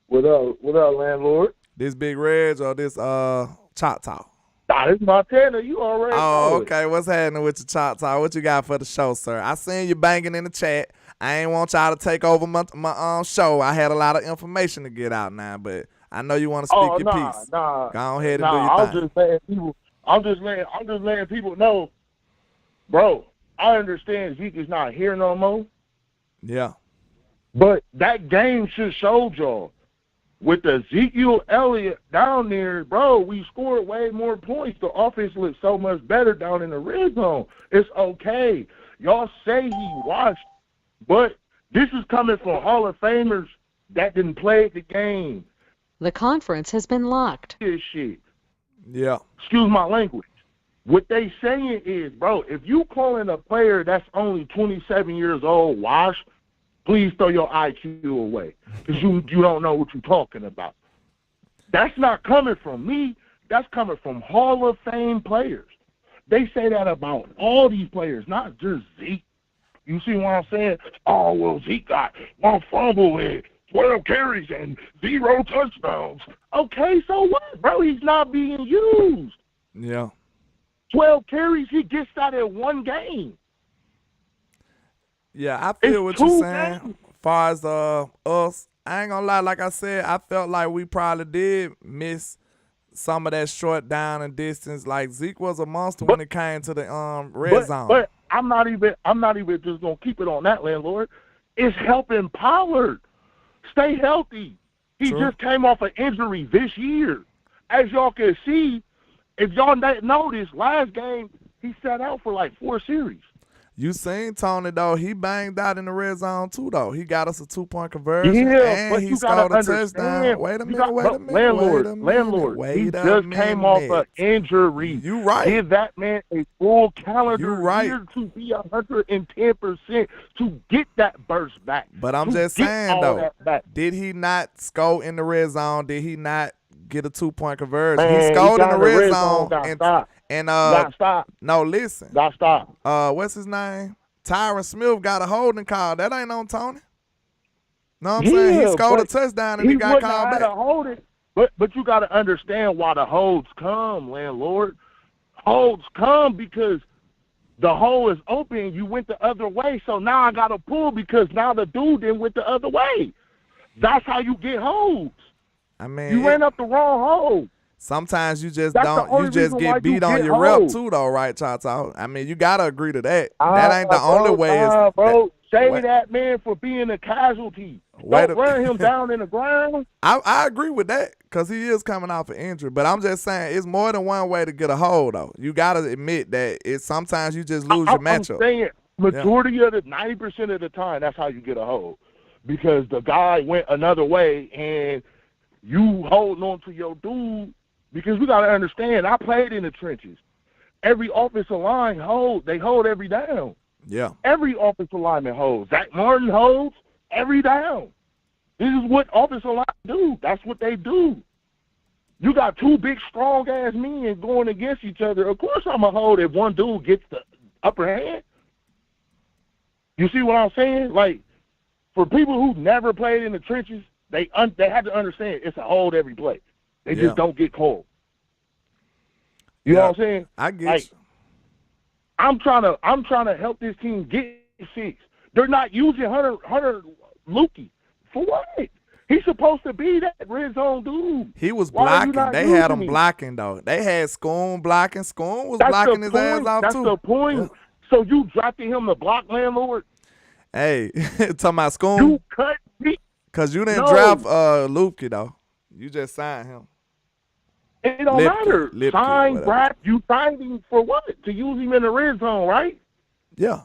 What up, landlord? This Big Reg or this Choctaw? Nah, this Montana. You already know it. Okay. What's happening with your Choctaw? What you got for the show, sir? I seen you banging in the chat. I ain't want y'all to take over my show. I had a lot of information to get out now, but I know you want to speak your piece. Go ahead and do your thing. I'm just letting people know, bro. I understand Zeke is not here no more. Yeah. But that game should show y'all. With Ezekiel Elliott down there, bro, we scored way more points. The offense looks so much better down in the red zone. It's okay. Y'all say he washed, but this is coming from Hall of Famers that didn't play the game. The conference has been locked. This shit. Yeah. Excuse my language. What they saying is, bro, if you calling a player that's only 27 years old washed, please throw your IQ away because you don't know what you're talking about. That's not coming from me. That's coming from Hall of Fame players. They say that about all these players, not just Zeke. You see what I'm saying? Oh, well, Zeke got 1 fumble and 12 carries and 0 touchdowns. Okay, so what, bro? He's not being used. Yeah. 12 carries, he gets that in 1 game. Yeah, I feel what you're saying. As far as us, I ain't gonna lie. Like I said, I felt like we probably did miss some of that short down and distance. Like Zeke was a monster when it came to the red zone. But I'm not even just gonna keep it on that, landlord. It's helping Pollard stay healthy. He just came off an injury this year. As y'all can see, if y'all noticed, last game he sat out for like 4 series. You seen Tony, though. He banged out in the red zone, too, though. He got us a 2-point conversion, and he scored a touchdown. Wait a minute. Landlord, he just came off an injury. You right. Give that man a full calendar year to be 110% to get that burst back. But I'm just saying, though, did he not score in the red zone? Did he not get a 2-point conversion? Man, he scored in the red zone. Stop. No, listen. Stop. What's his name? Tyron Smith got a holding call. That ain't on Tony. Know what I'm saying? He scored a touchdown and he got called back. Hold it. But you got to understand why the holds come, landlord. Holds come because the hole is open. You went the other way, so now I got to pull because now the dude then went the other way. That's how you get holds. I mean, you ran up the wrong hole. Sometimes you just get beat on your rep too, though, right, Choctaw? I mean, you gotta agree to that. That ain't the only way. That man for being a casualty. Don't run him down in the ground. I agree with that because he is coming off an injury. But I'm just saying it's more than one way to get a hold, though. You gotta admit that sometimes you just lose your matchup. I'm saying majority of the 90% of the time, that's how you get a hold because the guy went another way and you holding on to your dude. Because we got to understand, I played in the trenches. Every offensive line they hold every down. Yeah. Every offensive lineman holds. Zach Martin holds every down. This is what offensive line do. That's what they do. You got 2 big, strong-ass men going against each other. Of course I'm going to hold if one dude gets the upper hand. You see what I'm saying? Like, for people who never played in the trenches, they have to understand it's a hold every play. They just don't get cold. You know what I'm saying? I get you. I'm trying to help this team get fixed. They're not using Hunter Lukey. For what? He's supposed to be that red zone dude. He was blocking. They had him blocking, though. They had Scoon blocking. Scoon was blocking his ass off, too. That's the point. Yeah. So you drafted him to block, landlord? Hey, talking about Scoon? You cut me. Because you didn't draft Lukey, though. You just signed him. It don't matter. Sign Brad. You signed him for what? To use him in the red zone, right? Yeah.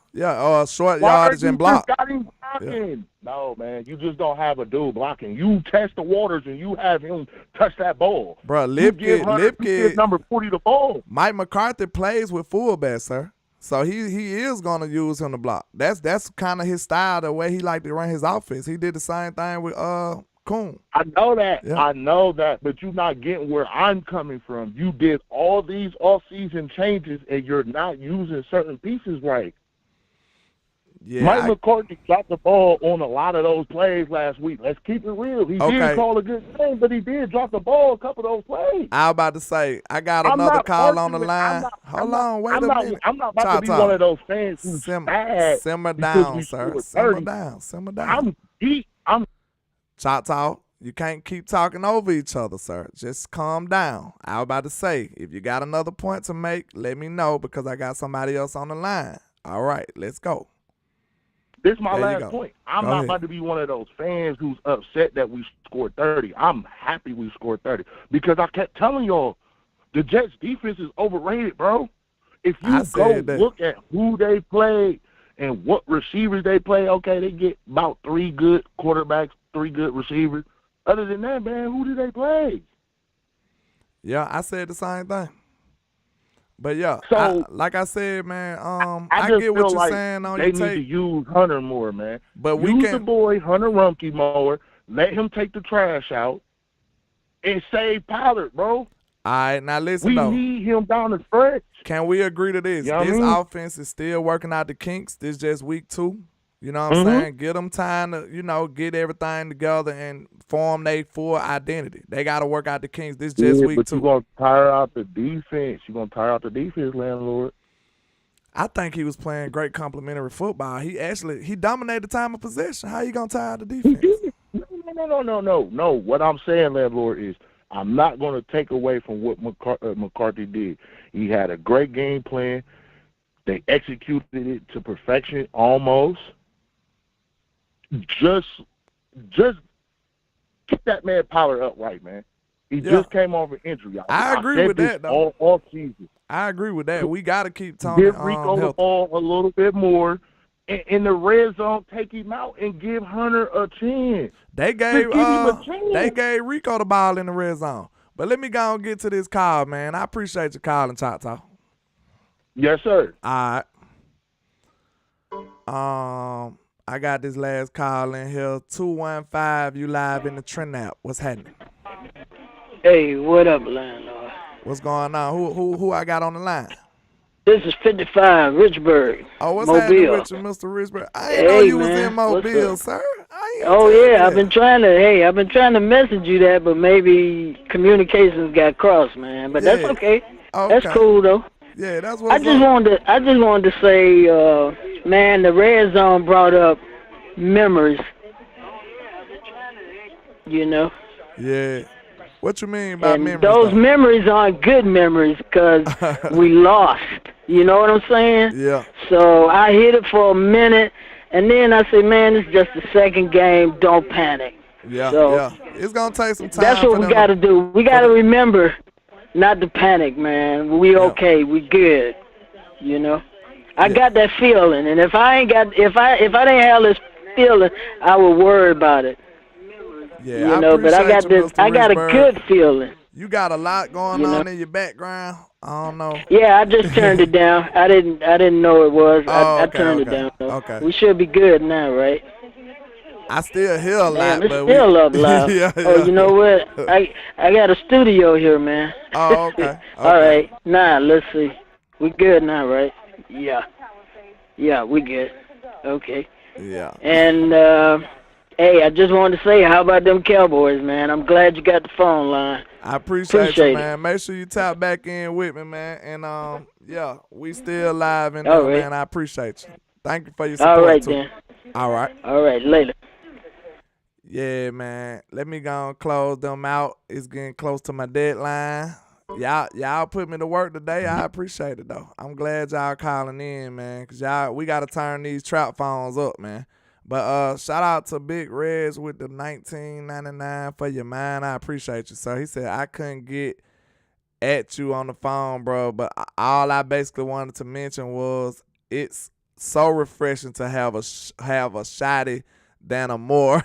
Short yardage and block. Got him blocking? Yeah. No, man. You just don't have a dude blocking. You test the waters and you have him touch that ball. Bro, Lipke number 40 the ball. Mike McCarthy plays with fullback, sir. So he is gonna use him to block. That's kind of his style, the way he like to run his offense. He did the same thing with Coon. I know that. Yeah. I know that, but you're not getting where I'm coming from. You did all these off-season changes, and you're not using certain pieces right. Yeah, Mike McCarthy dropped the ball on a lot of those plays last week. Let's keep it real. He did call a good game, but he did drop the ball a couple of those plays. I was about to say, I got another call on the line. Hold on, wait a minute. I'm not about to be one of those fans who's sad. Simmer down, sir. Simmer down. Simmer down. I'm Choctaw, you can't keep talking over each other, sir. Just calm down. I was about to say, if you got another point to make, let me know because I got somebody else on the line. All right, let's go. This is my last point. I'm not about to be one of those fans who's upset that we scored 30. I'm happy we scored 30 because I kept telling y'all the Jets' defense is overrated, bro. If you go look at who they played and what receivers they play, okay, they get about 3 good quarterbacks, 3 good receivers. Other than that, man, who do they play? Yeah, I said the same thing. But yeah, so, like I said, man, I get what you're saying on your tape. They need to use Hunter more, man. But use the boy Hunter Rumpke more. Let him take the trash out and save Pollard, bro. All right, now listen though. We need him down the stretch. Can we agree to this? You know this offense is still working out the kinks. This just week 2. You know what I'm saying? Get them time to, get everything together and form their full identity. They got to work out the kinks. This just week 2. But you're going to tire out the defense. You're going to tire out the defense, landlord. I think he was playing great complimentary football. He dominated the time of possession. How you going to tire out the defense? No. What I'm saying, landlord, is I'm not going to take away from what McCarthy did. He had a great game plan. They executed it to perfection almost. Just get that man Pollard up right, man. He just came off an injury. I agree with that, though. All season. I agree with that. We got to keep Tony give Rico the ball a little bit more. In the red zone, take him out and give Hunter a chance. They gave Rico the ball in the red zone. But let me go and get to this call, man. I appreciate you calling, Choctaw. Yes, sir. All right. I got this last call in here. 215, you live in the Trend app. What's happening? Hey, what up, landlord? What's going on? Who I got on the line? This is 55, Richburg. Oh, what's Mobile. happening with you, Mr. Richburg? I didn't know you was in Mobile, sir. I've been trying to message you that, but maybe communications got crossed, man. But that's okay. That's cool though. Yeah, that's what I just wanted to say, man, the red zone brought up memories. You know. Yeah. What you mean by memories? Those memories aren't good memories because we lost. You know what I'm saying? Yeah. So I hit it for a minute, and then I say, man, it's just the second game. Don't panic. Yeah, so yeah. It's going to take some time. That's what we got to do. We got to remember not to panic, man. We okay. We good. You know? I got that feeling, and if I didn't have this feeling, I would worry about it. Yeah, you know, but I got a good feeling. You got a lot going on in your background. I don't know. Yeah, I just turned it down. I didn't know it was. I turned it down. Though. Okay. We should be good now, right? I still hear a lot, but still up loud. yeah. Oh, you know what? I got a studio here, man. Oh, okay. All right. Nah, let's see. We good now, right? Yeah. Yeah, we good. Okay. Yeah. And hey, I just wanted to say, how about them Cowboys, man? I'm glad you got the phone line. I appreciate you, man. Make sure you tap back in with me, man. And yeah, we still live in there, man. I appreciate you. Thank you for your support. All right, too. then. All right. All right, later. Yeah, man. Let me go and close them out. It's getting close to my deadline. Y'all put me to work today. I appreciate it, though. I'm glad y'all calling in, man, because we got to turn these trap phones up, man. But shout out to Big Reds with the $19.99 for your mind. I appreciate you, sir. He said, I couldn't get at you on the phone, bro, but all I basically wanted to mention was it's so refreshing to have a shotty than a more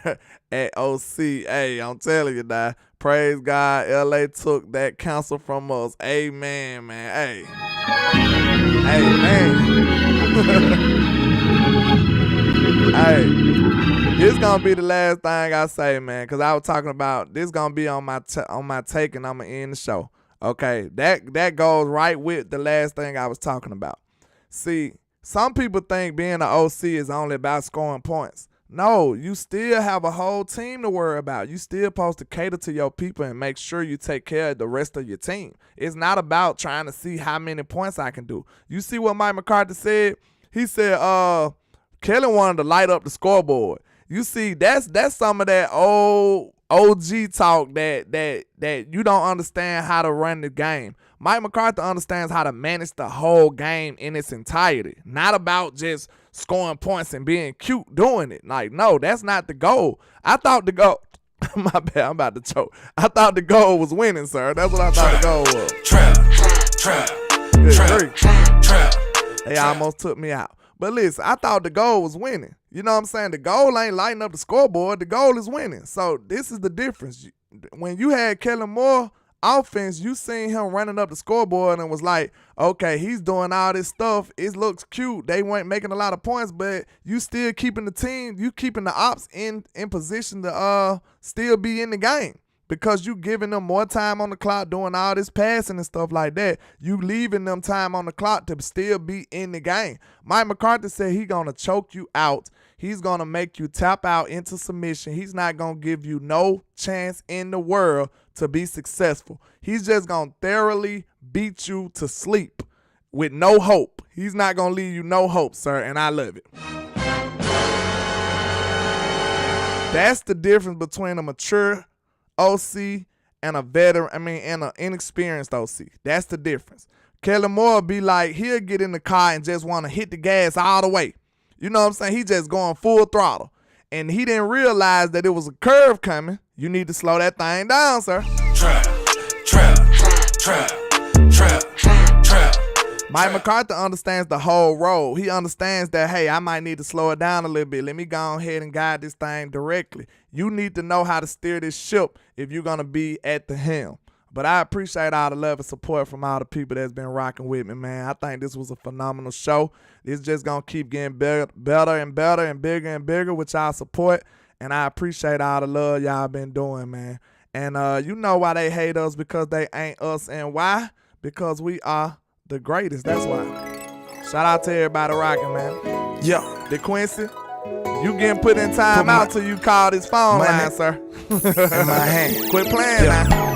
at OC. Hey, I'm telling you now. Praise God, LA took that counsel from us. Amen, man. Hey. Amen. Hey, this gonna be the last thing I say, man, because I was talking about this gonna be on my take, and I'm gonna end the show. Okay, that goes right with the last thing I was talking about. See, Some people think being an OC is only about scoring points. No, you still have a whole team to worry about. You still supposed to cater to your people and make sure you take care of the rest of your team. It's not about trying to see how many points I can do. You see what Mike McCarthy said? He said, Kellen wanted to light up the scoreboard. You see, that's some of that old OG talk that you don't understand how to run the game. Mike McCarthy understands how to manage the whole game in its entirety. Not about just scoring points and being cute doing it. Like, no, that's not the goal. I thought the goal, my bad, I'm about to choke. I thought the goal was winning, sir. That's what I thought the goal was. Trap. They almost took me out. But listen, I thought the goal was winning. You know what I'm saying? The goal ain't lighting up the scoreboard. The goal is winning. So this is the difference. When you had Kellen Moore offense, you seen him running up the scoreboard and was like, okay, he's doing all this stuff. It looks cute. They weren't making a lot of points, but you still keeping the team, you keeping the ops in position to still be in the game. Because you giving them more time on the clock doing all this passing and stuff like that. You leaving them time on the clock to still be in the game. Mike McCarthy said he's going to choke you out. He's going to make you tap out into submission. He's not going to give you no chance in the world to be successful. He's just going to thoroughly beat you to sleep with no hope. He's not going to leave you no hope, sir, and I love it. That's the difference between a mature OC and a veteran, and an inexperienced OC. That's the difference. Kellen Moore be like, he'll get in the car and just want to hit the gas all the way. You know what I'm saying? He just going full throttle. And he didn't realize that it was a curve coming. You need to slow that thing down, sir. Trap. Mike McCarthy understands the whole road. He understands that, hey, I might need to slow it down a little bit. Let me go ahead and guide this thing directly. You need to know how to steer this ship if you're going to be at the helm. But I appreciate all the love and support from all the people that's been rocking with me, man. I think this was a phenomenal show. It's just going to keep getting better and better and bigger with y'all support. And I appreciate all the love y'all been doing, man. And you know why they hate us, because they ain't us. And why? Because we are the greatest. That's why. Shout out to everybody rocking, man. Yeah. DeQuincy, you getting put in time out till you call this phone line, sir. In my hand. Quit playing now.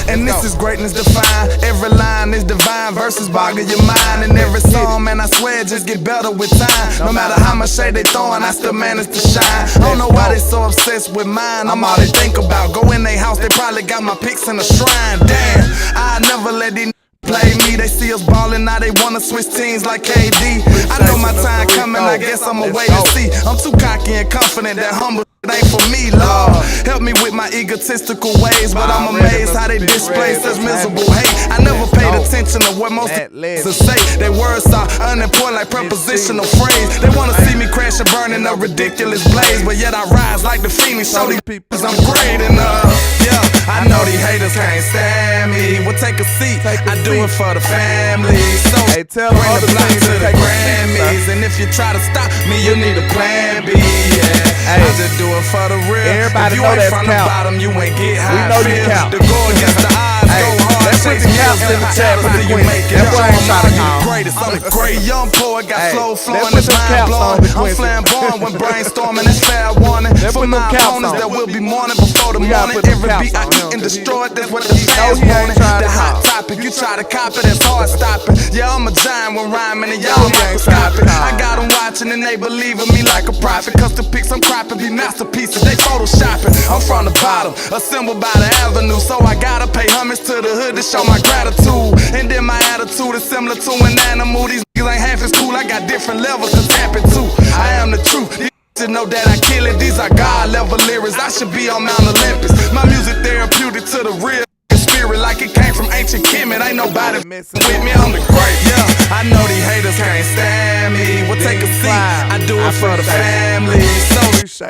And this is greatness defined. Every line is divine. Verses boggle your mind. And every song, man, I swear, just get better with time. No matter how much shade they throwing, I still manage to shine. I don't know why they so obsessed with mine. I'm all they think about. Go in their house, they probably got my pics in a shrine. Damn, I never let these play me. They see us ballin', now they wanna switch teams like KD. I know my time coming, I guess I'ma wait and see. I'm too cocky and confident that humble ain't for me, Lord. Help me with my egotistical ways, but I'm amazed how they display such miserable hate. I never paid attention to what most to say. Their words are unimportant like prepositional phrase. They wanna see me crash and burn in a ridiculous blaze, but yet I rise like the phoenix. Show these people I'm great enough. Yeah, I know these haters can't stand me. Well, take a seat. I do it for the family. So bring the block to the Grammys, and if you try to stop me, you need a plan B. Yeah, I just do it for the real. Everybody if you know ain't that's from count. the bottom, you ain't get high. We know you count. To go against the odds, go hard. Let's put the counts in the chat for the you make it. That's why I ain't trying to I'm call. the greatest. I'm the great young poet. Got flow flowing, let's it's put them mind counts blowing. on the I'm Quincy. flamboyant when brainstorming. It's fair warning. Let's For put them my counts opponents on. that will be mourning before the We gotta morning. put them Every counts beat I on eat him, and 'cause he- destroy it. That's what the he know fans he ain't wanted. trying to The hot call. topic, you try to cop it, it's hard stopping. Yeah, I'm a giant when rhyming and y'all He ain't trying to microscopic. call. I got them watching and they believe in me like a prophet. Custom pics I'm cropping, be masterpieces, they photoshopping. I'm from the bottom, assembled by the avenue. So I gotta pay homage to the hood to show my gratitude. And then my attitude is similar to an animal. These niggas ain't half as cool, I got different levels to tap into. I am the truth. These niggas know that I kill it. These are God level lyrics. I should be on Mount Olympus. My music therapeutic to the real spirit, like it came from ancient Kemet. Ain't nobody messing with me, I'm the great. Yeah, I know these haters can't stand me. Well, take a seat, I do it for the family. So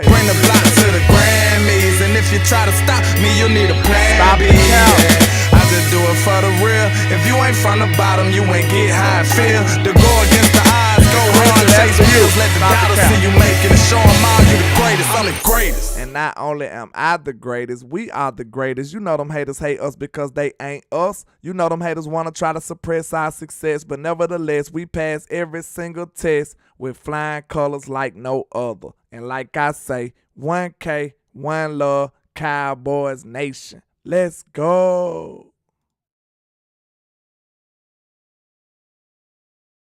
bring the block to the Grammys, and if you try to stop me, you'll need a plan B. Yeah, I just do it for the real. If you ain't from the bottom, you ain't get how I feel. To go against the odds, Go hard, chase wheels, let the doubters see you making it. Show 'em all you the greatest, I'm the greatest. And not only am I the greatest, we are the greatest. You know them haters hate us because they ain't us. You know them haters want to try to suppress our success, but nevertheless, we pass every single test with flying colors like no other. And like I say, 1K, one love, Cowboys Nation. Let's go.